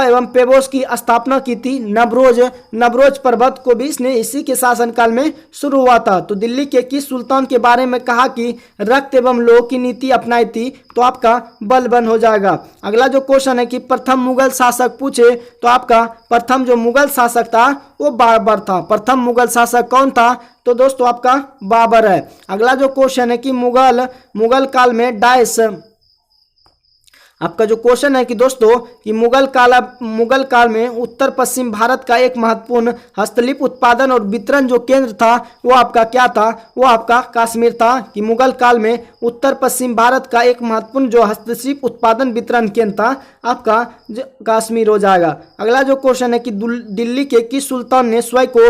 एवं पेबोस की स्थापना की थी। नवरोज पर्वत को भी इसने इसी के शासनकाल में शुरू हुआ था। तो दिल्ली के किस सुल्तान के बारे में कहा कि रक्त एवं लोह की नीति अपनाई थी? तो आपका बलबन हो जाएगा। अगला जो क्वेश्चन है कि प्रथम मुगल शासक पूछे तो आपका प्रथम जो मुगल शासक था वो बाबर था। प्रथम मुगल शासक कौन था? तो दोस्तों आपका बाबर है। अगला जो क्वेश्चन है कि मुगल काल में डैश, आपका जो क्वेश्चन है कि दोस्तों कि मुगल काल में उत्तर पश्चिम भारत का एक महत्वपूर्ण हस्तलिपि उत्पादन और वितरण जो केंद्र था वो आपका क्या था? वो आपका कश्मीर था। कि मुगल काल में उत्तर पश्चिम भारत का एक महत्वपूर्ण जो हस्तशिल्प उत्पादन वितरण केंद्र था आपका कश्मीर हो जाएगा। अगला जो क्वेश्चन है कि दिल्ली के किस सुल्तान ने स्वयं को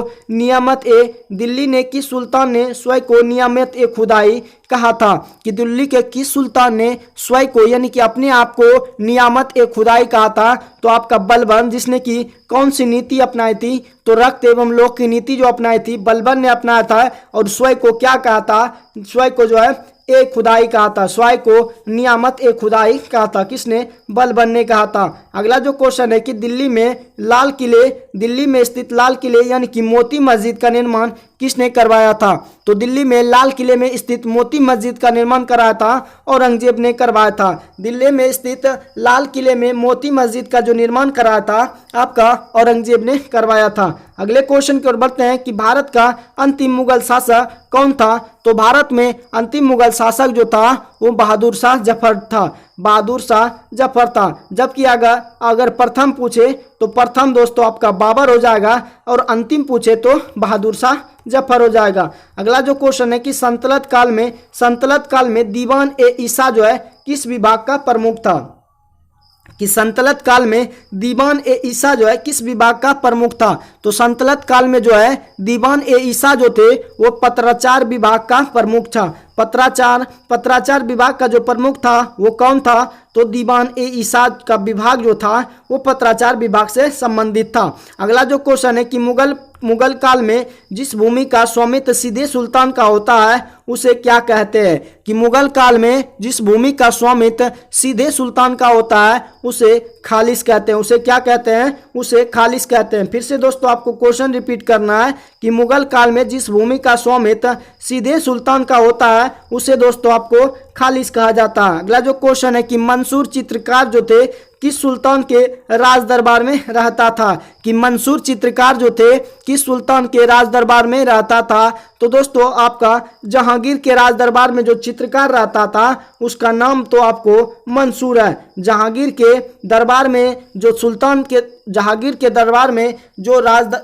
नियामत ए खुदाई कहा था? कि दिल्ली के किस सुल्तान ने स्वयं को यानी कि अपने आप को नियामत ए खुदाई कहा था? तो आपका बलबन, जिसने की कौन सी नीति अपनाई थी? तो रक्त एवं लोह की नीति जो अपनाई थी बलबन ने अपनाया था। और स्वयं को क्या कहा था? स्वयं को जो है ए खुदाई कहा था। स्वयं को नियामत ए खुदाई कहा था। किसने? बलबन ने कहा था। अगला जो क्वेश्चन है कि दिल्ली में स्थित लाल किले यानी कि मोती मस्जिद का निर्माण किसने करवाया था? तो दिल्ली में लाल किले में स्थित मोती मस्जिद का निर्माण कराया था औरंगजेब ने करवाया था। दिल्ली में स्थित लाल किले में मोती मस्जिद का जो निर्माण कराया था आपका औरंगजेब ने करवाया था। अगले क्वेश्चन की ओर बढ़ते हैं कि भारत का अंतिम मुगल शासक कौन था? तो भारत में अंतिम मुगल शासक जो था वो बहादुर शाह जफर था। जबकि अगर प्रथम पूछे तो प्रथम दोस्तों आपका बाबर हो जाएगा और अंतिम पूछे तो बहादुर शाह जफर हो जाएगा। अगला जो क्वेश्चन है कि सल्तनत काल में दीवान ए ईसा जो है किस विभाग का प्रमुख था? कि सल्तनत काल में दीवान ए ईसा जो है किस विभाग का प्रमुख था? तो सल्तनत काल में जो है दीवान ए ईसा जो थे वो पत्राचार विभाग का प्रमुख था। पत्राचार विभाग का जो प्रमुख था वो कौन था? तो दीवान ए ईसा का विभाग जो था वो पत्राचार विभाग से संबंधित था। अगला जो क्वेश्चन है कि मुगल काल में जिस भूमि का स्वामित्व सीधे सुल्तान का होता है उसे क्या कहते हैं? कि मुगल काल में जिस भूमि का स्वामित्व सीधे सुल्तान का होता है उसे खालिस कहते हैं। उसे क्या कहते हैं? उसे खालिस कहते हैं। फिर से दोस्तों आपको क्वेश्चन रिपीट करना है कि मुगल काल में जिस भूमि का स्वामित्व सीधे सुल्तान का होता है उसे दोस्तों आपको खालिस कहा जाता है। अगला जो क्वेश्चन है कि मंसूर चित्रकार जो थे किस सुल्तान के राज दरबार में रहता था? कि मंसूर चित्रकार जो थे किस सुल्तान के राज दरबार में रहता था? तो दोस्तों आपका जहांगीर के राज दरबार में जो चित्रकार रहता था उसका नाम तो आपको मंसूर है। जहांगीर के दरबार में जो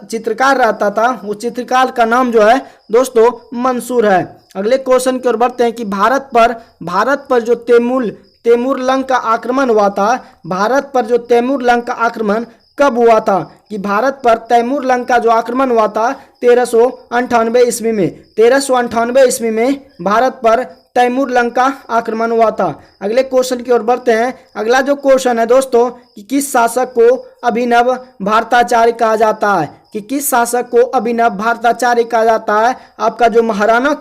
चित्रकार रहता था वो चित्रकार का नाम जो है दोस्तों मंसूर है। अगले क्वेश्चन की ओर बढ़ते हैं कि भारत पर जो तैमूरलंग का आक्रमण हुआ था, भारत पर जो तैमूरलंग का आक्रमण कब हुआ था? कि भारत पर तैमूरलंग का जो आक्रमण हुआ था 1398 ईस्वी में। 1398 ईस्वी में भारत पर तैमूरलंग का आक्रमण हुआ था। अगले क्वेश्चन की ओर बढ़ते हैं। अगला जो क्वेश्चन है दोस्तों कि किस शासक को अभिनव भारताचार्य कहा जाता है? कि किस शासक को अभिनव भारताचार्य कहा जाता है? आपका जो महाराणा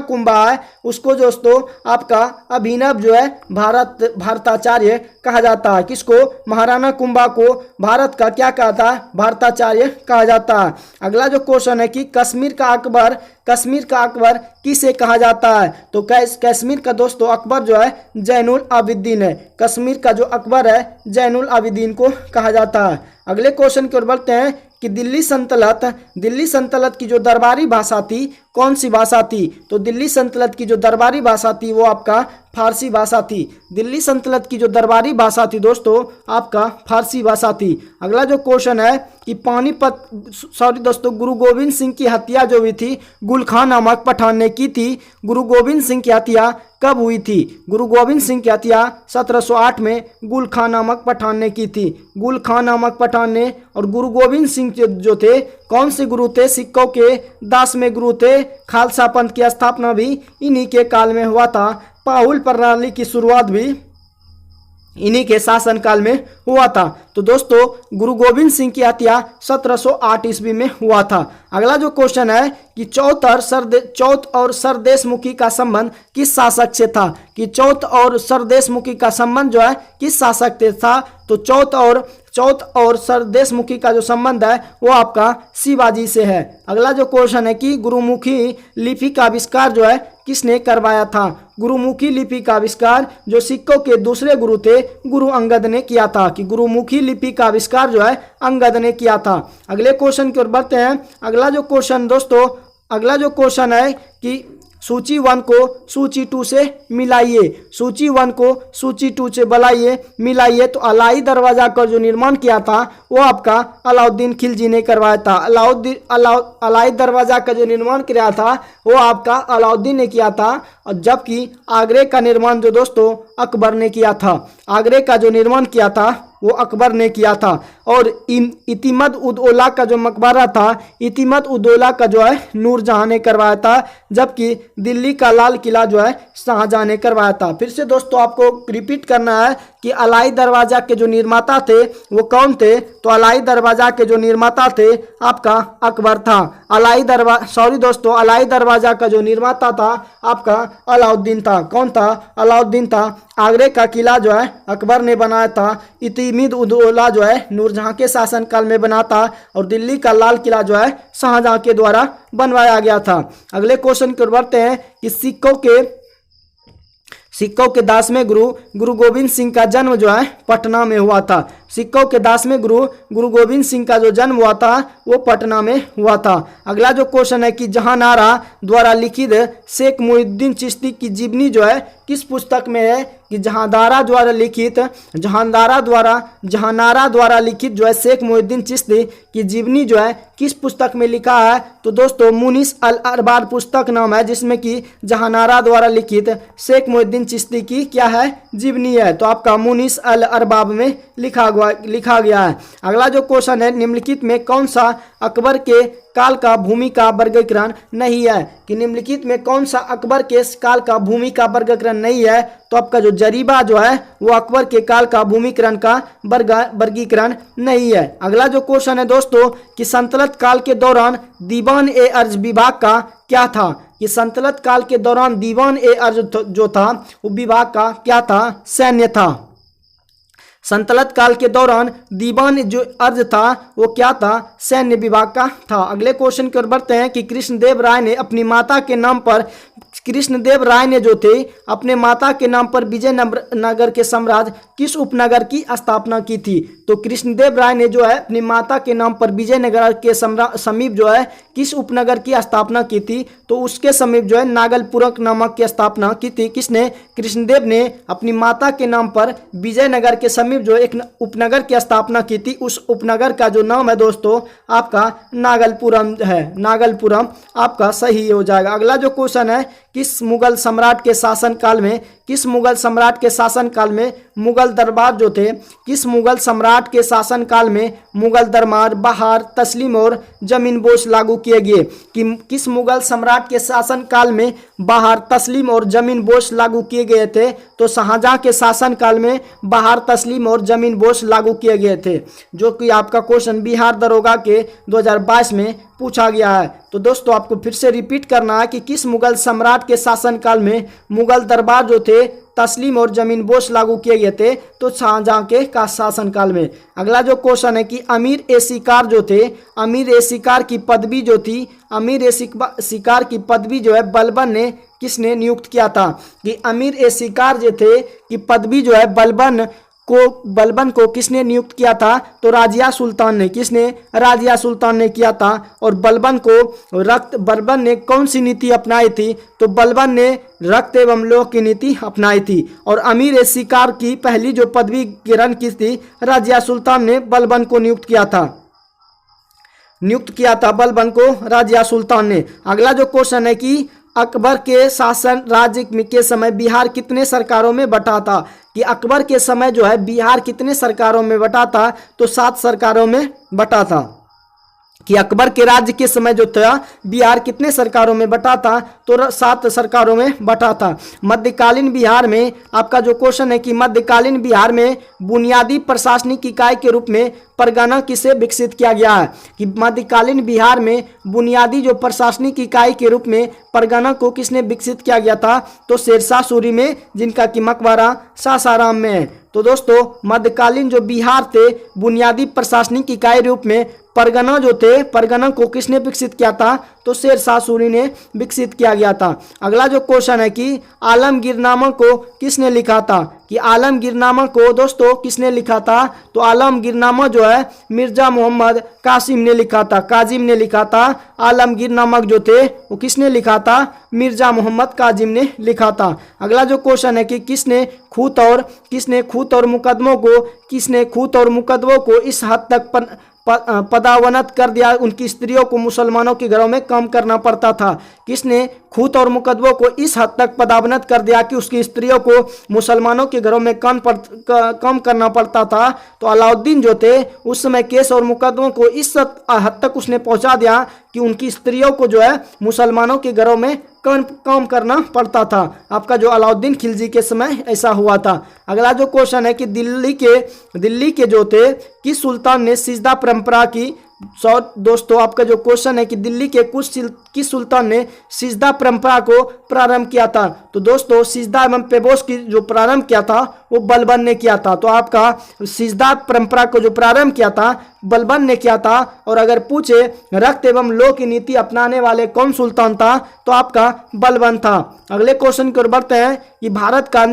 कुंभा है उसको दोस्तों आपका अभिनव जो है भारताचार्य कहा जाता है। किसको? महाराणा कुंभा को भारत का क्या कहा था? भारताचार्य कहा जाता है। अगला जो क्वेश्चन है कि कश्मीर का अकबर किसे कहा जाता है? तो कश्मीर का दोस्तों अकबर जो है जैनुल आबिदीन है। कश्मीर का जो अकबर है जैनुल आबिदीन को कहा जाता है। अगले क्वेश्चन की ओर बढ़ते हैं कि दिल्ली सल्तनत की जो दरबारी भाषा थी कौन सी भाषा थी? तो दिल्ली सल्तनत की जो दरबारी भाषा थी वो आपका फारसी भाषा थी। दिल्ली सल्तनत की जो दरबारी भाषा थी दोस्तों आपका फारसी भाषा थी। अगला जो क्वेश्चन है कि गुरु गोविंद सिंह की हत्या जो हुई थी गुल खां नामक पठान ने की थी। गुरु गोविंद सिंह की हत्या कब हुई थी? गुरु गोविंद सिंह की हत्या 1708 में गुल खां नामक पठान ने की थी। गुल खां नामक पठान ने। और गुरु गोविंद सिंह जो थे कौन से गुरु थे? सिखों के 10वें गुरु थे। खालसा पंथ की स्थापना भी इन्हीं के काल में हुआ था। पाहुल प्रणाली की शुरुआत भी इन्हीं के शासनकाल में हुआ था। तो तो दोस्तों गुरु गोविंद सिंह की हत्या 1708 ईस्वी में हुआ था। अगला जो क्वेश्चन है कि चौथ और सरदेशमुखी का संबंध किस शासक से था, कि चौथ और सरदेशमुखी का संबंध जो है किस शासक से था, तो चौथ और सरदेशमुखी का जो संबंध है वो आपका शिवाजी से है। अगला जो क्वेश्चन है कि गुरुमुखी लिपि का आविष्कार जो है किसने करवाया था, गुरुमुखी लिपि का आविष्कार जो सिक्कों के दूसरे गुरु थे गुरु अंगद ने किया था, कि गुरुमुखी लिपि का आविष्कार जो है अंगद ने किया था। अगले क्वेश्चन की ओर बढ़ते हैं। अगला जो क्वेश्चन है कि सूची 1 को सूची 2 से मिलाइए, सूची 1 को सूची 2 से मिलाइए। तो अलाई दरवाजा का जो निर्माण किया था वो आपका अलाउद्दीन खिलजी ने करवाया था। अलाई दरवाजा का जो निर्माण किया था वो आपका अलाउद्दीन ने किया था, और जबकि आगरे का निर्माण जो दोस्तों अकबर ने किया था। आगरे का जो निर्माण किया था वो अकबर ने किया था। और इतिमद उद औला का जो मकबरा था, इतिमद उद औला का जो है नूरजहां ने करवाया था, जबकि दिल्ली का लाल किला जो है शाहजहां ने करवाया था। फिर से दोस्तों आपको रिपीट करना है कि अलाई दरवाजा के जो निर्माता थे वो कौन थे, तो अलाई दरवाजा के जो निर्माता थे आपका अकबर था। अलाई दरवाजा का जो निर्माता था आपका अलाउद्दीन था। कौन था? अलाउद्दीन था। आगरे का किला जो है अकबर ने बनाया था। इतिमिद उद औला जो है नूरजहां के शासनकाल में बना था, और दिल्ली का लाल किला जो है शाहजहां के द्वारा बनवाया गया था। अगले क्वेश्चन की ओर बढ़ते हैं कि सिक्कों के 10वें गुरु गोविंद सिंह का जन्म जो है पटना में हुआ था। सिक्कों के 10वें गुरु गोविंद सिंह का जो जन्म हुआ था वो पटना में हुआ था। अगला जो क्वेश्चन है कि जहानारा द्वारा लिखित शेख मुहिउद्दीन चिश्ती की जीवनी जो है किस पुस्तक में है, कि जहानारा द्वारा लिखित जो है शेख मुहिउद्दीन चिश्ती की जीवनी जो है किस पुस्तक में लिखा है, तो दोस्तों मुनीस अल अरबाब पुस्तक नाम है, जिसमें कि जहानारा द्वारा लिखित शेख मुहिउद्दीन चिश्ती की क्या है, जीवनी है। तो आपका मुनीस अल अरबाब में लिखा गया है। अगला जो क्वेश्चन है निम्नलिखित में कौन सा अकबर के काल का भूमि का वर्गीकरण नहीं है, कि निम्नलिखित में कौन सा अकबर के काल का भूमि का वर्गीकरण नहीं है, तो आपका जो जरीबा जो है वो अकबर के काल का भूमिकरण का वर्गीकरण नहीं है। अगला जो क्वेश्चन है दोस्तों कि सल्तनत काल के दौरान दीवान ए अर्ज विभाग का क्या था, कि सल्तनत काल के दौरान दीवान ए अर्ज जो था वो विभाग का क्या था, सैन्य था। सल्तनत काल के दौरान दीवान जो अर्ज था वो क्या था, सैन्य विभाग का था। अगले क्वेश्चन की ओर बढ़ते हैं कि कृष्णदेव राय ने अपनी माता के नाम पर अपने माता के नाम पर विजयनगर के साम्राज्य किस उपनगर की स्थापना की थी, तो कृष्णदेव राय ने जो है अपनी माता के नाम पर विजयनगर के समीप जो है किस उपनगर की स्थापना की थी, तो उसके समीप जो है नागलपुरम नामक की स्थापना की थी। किसने? कृष्णदेव ने अपनी माता के नाम पर विजयनगर के समीप जो एक उपनगर की स्थापना की थी। उस उपनगर का जो नाम है दोस्तों आपका नागलपुरम है। नागलपुरम आपका सही हो जाएगा। अगला जो क्वेश्चन है किस मुगल सम्राट के शासनकाल में मुगल दरबार जो थे, किस मुगल सम्राट के शासनकाल में मुगल दरबार, बहार, तस्लीम और जमीनबोश लागू किए गए, कि किस मुगल सम्राट के शासनकाल में बहार, तस्लीम और जमीनबोश लागू किए गए थे, तो शाहजहां के शासनकाल में बहार, तस्लीम और जमीनबोश लागू किए गए थे, जो कि आपका क्वेश्चन बिहार दरोगा के 2022 में पूछा गया है। तो दोस्तों आपको फिर से रिपीट करना है कि किस मुगल सम्राट के शासनकाल में मुगल दरबार जो थे तस्लीम और जमीनबोश लागू किए गए थे, तो शाहजहां के का शासनकाल में। अगला जो क्वेश्चन है कि अमीर ए शिकार जो थे, अमीर ए शिकार की पदवी जो थी, अमीर ए शिकार की पदवी जो है बलबन ने किसने नियुक्त किया था, कि अमीर ए शिकार जो थे कि पदवी जो है बलबन को किसने नियुक्त किया था, तो राजिया सुल्तान ने। किसने? राजिया सुल्तान ने किया था। और बलबन ने कौन सी नीति अपनाई थी, तो बलबन ने रक्त एवं लौह की नीति अपनाई थी। और अमीर ए शिकार की पहली जो पदवी ग्रहण की थी राजिया सुल्तान ने बलबन को नियुक्त किया था बलबन को राजिया सुल्तान ने। अगला जो क्वेश्चन है कि अकबर के शासन राज्य के समय बिहार कितने सरकारों में बटा था, कि अकबर के समय जो है बिहार कितने सरकारों में बटा था, तो 7 सरकारों में बटा था। कि अकबर के राज्य के समय जो था बिहार कितने सरकारों में बटा था, तो 7 सरकारों में बटा था। मध्यकालीन बिहार में आपका जो क्वेश्चन है कि मध्यकालीन बिहार में बुनियादी प्रशासनिक इकाई के रूप में परगना किसे विकसित किया गया है, कि मध्यकालीन बिहार में बुनियादी जो प्रशासनिक इकाई के रूप में परगना को किसने विकसित किया गया था, तो शेरशाह सूरी में, जिनका कि मकबरा सासाराम में है। तो दोस्तों मध्यकालीन जो बिहार थे बुनियादी प्रशासनिक इकाई रूप में परगना जो थे, परगना को किसने विकसित किया था, तो शेरशाह सूरी ने विकसित किया गया था। अगला जो क्वेश्चन है कि आलमगीरनामा को किसने लिखा था, कि आलमगीरनामा को दोस्तों किसने लिखा था, तो आलमगीरनामा जो है मिर्जा मोहम्मद कासिम ने लिखा था, काजिम ने लिखा था। आलमगीरनामा जो थे वो किसने लिखा था, मिर्जा मोहम्मद काजिम ने लिखा था। अगला जो क्वेश्चन है कि किसने खूत और मुकदमों को इस हद तक पदावनत कर दिया, उनकी स्त्रियों को मुसलमानों के घरों में कम करना पड़ता था। किसने खूत और मुकदमों को इस हद तक पदावनत कर दिया कि उसकी स्त्रियों को मुसलमानों के घरों में कम करना पड़ता था, तो अलाउद्दीन जो थे उस समय केस और मुकदमों को इस हद तक उसने पहुंचा दिया कि उनकी स्त्रियों को जो है मुसलमानों के घरों में कम करना पड़ता था। आपका जो अलाउद्दीन खिलजी के समय ऐसा हुआ था। अगला जो क्वेश्चन है कि दिल्ली के जो थे किस सुल्तान ने सिजदा परंपरा की, दोस्तों आपका जो क्वेश्चन है कि दिल्ली के किस सुल्तान ने सिजदा परंपरा को प्रारंभ किया था, तो दोस्तों सिजदा एवं पेबोस की जो प्रारंभ किया था वो बलबन ने किया था। तो आपका सिजदा परंपरा को जो प्रारंभ किया था बलबन ने किया था। और अगर पूछे रक्त एवं लौ की नीति अपनाने वाले कौन सुल्तान था, तो आपका बलबन था। अगले क्वेश्चन की ओर बढ़ते हैं कि भारत का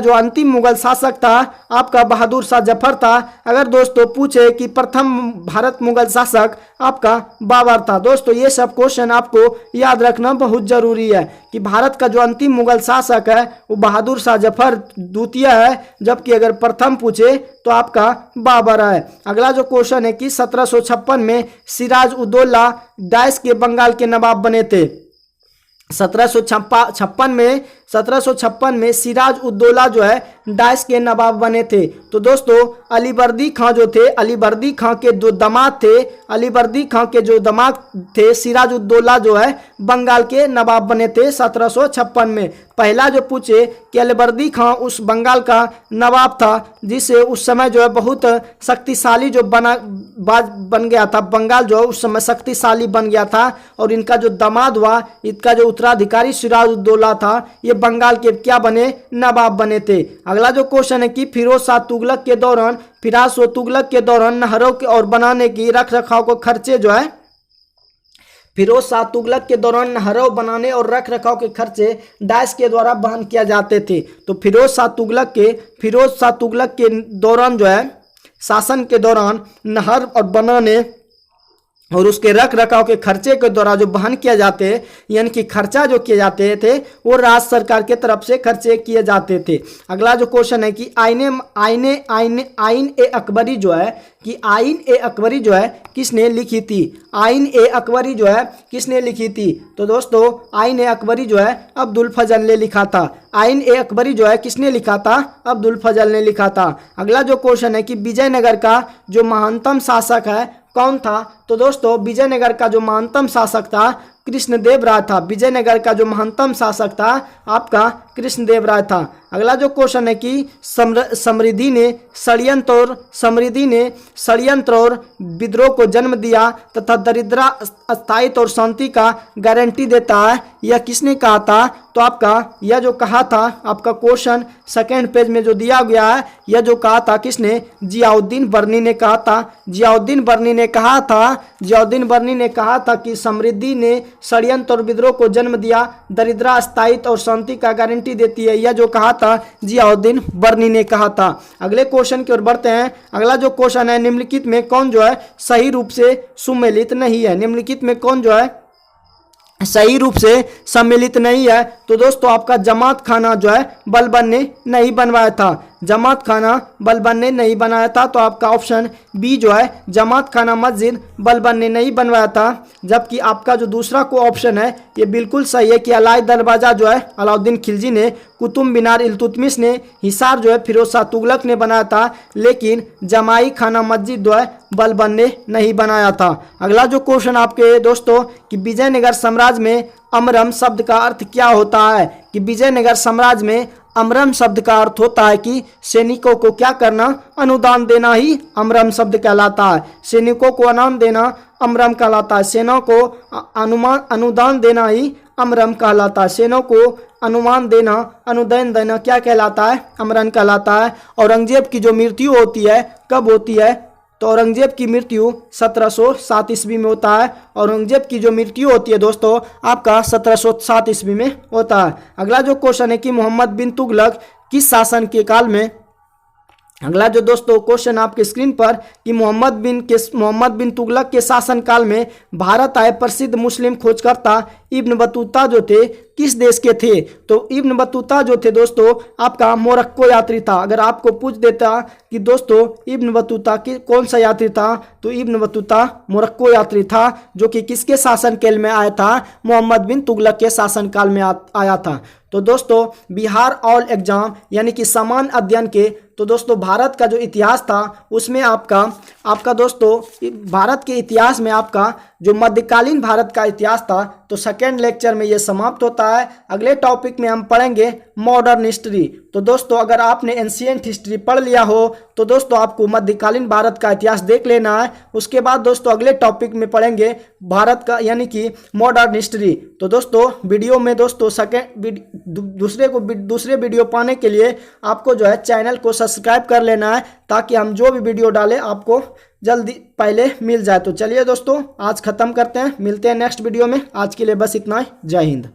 जो अंतिम मुगल शासक था आपका बहादुर शाह जफर था। अगर दोस्तों पूछे कि प्रथम भारत मुगल शासक आपका बाबर था। दोस्तों ये सब क्वेश्चन आपको याद रखना बहुत जरूरी है कि भारत का जो अंतिम मुगल शासक है वो बहादुर शाह जफर द्वितीय है, जबकि अगर प्रथम पूछे तो आपका बाबर है। अगला जो क्वेश्चन है कि 1756 में सिराज उद्दौला डाइस के बंगाल के नवाब बने थे। 1756 में सिराज उद्दौला जो है डाइस के नवाब बने थे। तो दोस्तों अलीवर्दी खां जो थे, अलीवर्दी खां के जो दमाद थे सिराज उद्दौला जो है बंगाल के नवाब बने थे 1756 में। पहला जो पूछे कि अलीवर्दी खां उस बंगाल का नवाब था जिसे उस समय जो है बहुत शक्तिशाली जो बन गया था, बंगाल जो उस समय शक्तिशाली बन गया था, और इनका जो दामाद हुआ, इनका जो उत्तराधिकारी सिराज उद्दौला था, ये बंगाल के क्या बने, नवाब बने थे। अगला जो क्वेश्चन है कि फिरोज शाह तुगलक के दौरान नहरों के और बनाने की रख रखाव को खर्चे जो है, फिरोज शाह तुगलक के दौरान नहरों बनाने और रख रखाव के खर्चे डाइस के द्वारा वहन किया जाते थे। तो फिरोज शाह तुगलक के दौरान जो है शासन के दौरान नहर और बनाने और उसके रख रखाव के खर्चे के द्वारा जो वहन किया जाते, यानी कि खर्चा जो किए जाते थे वो राज्य सरकार के तरफ से खर्चे किए जाते थे। अगला जो क्वेश्चन है कि आइन ए अकबरी जो है, कि आइन ए अकबरी जो है किसने लिखी थी, आइन ए अकबरी जो है किसने लिखी थी, तो दोस्तों आइन ए अकबरी जो है अब्दुल फजल ने लिखा था। आइन ए अकबरी जो है किसने लिखा था, अब्दुल फजल ने लिखा था। अगला जो क्वेश्चन है कि विजयनगर का जो महानतम शासक है कौन था, तो दोस्तों विजयनगर का जो महानतम शासक था कृष्णदेव राय था। विजयनगर का जो महानतम शासक था आपका कृष्णदेव राय था। अगला जो क्वेश्चन है कि समृद्धि ने षड्यंत्र और विद्रोह को जन्म दिया तथा दरिद्र स्थायित्व और शांति का गारंटी देता है, यह किसने कहा था, तो आपका यह जो कहा था आपका क्वेश्चन सेकेंड पेज में जो दिया गया है, यह जो कहा था किसने, जियाउद्दीन बर्नी ने कहा था। जियाउद्दीन बर्नी ने कहा था कि समृद्धि ने षड्यंत्र और विद्रोह को जन्म दिया, दरिद्र स्थायित्व और शांति का गारंटी देती है, यह जो कहा था जियाउद्दीन बर्नी ने कहा था। अगले क्वेश्चन की ओर बढ़ते हैं। अगला जो क्वेश्चन है निम्नलिखित में कौन जो है सही रूप से सुमेलित नहीं है, निम्नलिखित में कौन जो है सही रूप से सम्मिलित नहीं है, तो दोस्तों आपका जमात खाना जो है बलबन ने नहीं बनवाया था। जमात खाना बलबन ने नहीं बनाया था। तो आपका ऑप्शन बी जो है जमात खाना मस्जिद बलबन ने नहीं बनवाया था। जबकि आपका जो दूसरा को ऑप्शन है ये बिल्कुल सही है कि अलाई दरवाज़ा जो है अलाउद्दीन खिलजी ने, कुतुब मीनार इल्तुतमिश ने, हिसार जो है फिरोज शाह तुगलक ने बनाया था, लेकिन जमाई खाना मस्जिद जो है बलबन ने नहीं बनाया था। अगला जो क्वेश्चन आपके दोस्तों कि विजयनगर साम्राज्य में अमरम शब्द का अर्थ क्या होता है। कि विजयनगर साम्राज्य में अमरम शब्द का अर्थ होता है कि सैनिकों को क्या करना, अनुदान देना ही अमरम शब्द कहलाता है। सैनिकों को अनुदान देना अमरम कहलाता है। सेना को अनुदान देना ही अमरम कहलाता है। सेना को अनुमान देना, अनुदान देना क्या कहलाता है, अमरन कहलाता है। औरंगजेब की जो मृत्यु होती है कब होती है, तो औरंगजेब की मृत्यु 1707 ईस्वी में होता है। औरंगजेब की जो मृत्यु होती है दोस्तों आपका 1707 ईस्वी में होता है। अगला जो क्वेश्चन है कि मोहम्मद बिन तुगलक किस शासन के काल में, अगला जो दोस्तों क्वेश्चन आपके स्क्रीन पर कि मोहम्मद बिन तुगलक के शासनकाल में भारत आए प्रसिद्ध मुस्लिम खोजकर्ता इब्न बतूता जो थे किस देश के थे। तो इब्न बतूता जो थे दोस्तों आपका मोरक्को यात्री था। अगर आपको पूछ देता कि दोस्तों इब्न बतूता की कौन सा यात्री था, तो इब्न बतूता मोरक्को यात्री था जो कि किसके शासनकाल में आया था, मोहम्मद बिन तुगलक के शासनकाल में आया था। तो दोस्तों बिहार ऑल एग्जाम यानी कि समान अध्ययन के, तो दोस्तों भारत का जो इतिहास था उसमें आपका दोस्तों भारत के इतिहास में आपका जो मध्यकालीन भारत का इतिहास था, तो सेकेंड लेक्चर में ये समाप्त होता है। अगले टॉपिक में हम पढ़ेंगे मॉडर्न हिस्ट्री। तो दोस्तों अगर आपने एंशिएंट हिस्ट्री पढ़ लिया हो तो दोस्तों आपको मध्यकालीन भारत का इतिहास देख लेना है। उसके बाद दोस्तों अगले टॉपिक में पढ़ेंगे भारत का यानी कि मॉडर्न हिस्ट्री। तो दोस्तों वीडियो में दोस्तों दूसरे वीडियो पाने के लिए आपको जो है चैनल को सब्सक्राइब कर लेना है ताकि हम जो भी वीडियो डालें आपको जल्दी पहले मिल जाए। तो चलिए दोस्तों आज खत्म करते हैं, मिलते हैं नेक्स्ट वीडियो में। आज के लिए बस इतना ही, जय हिंद।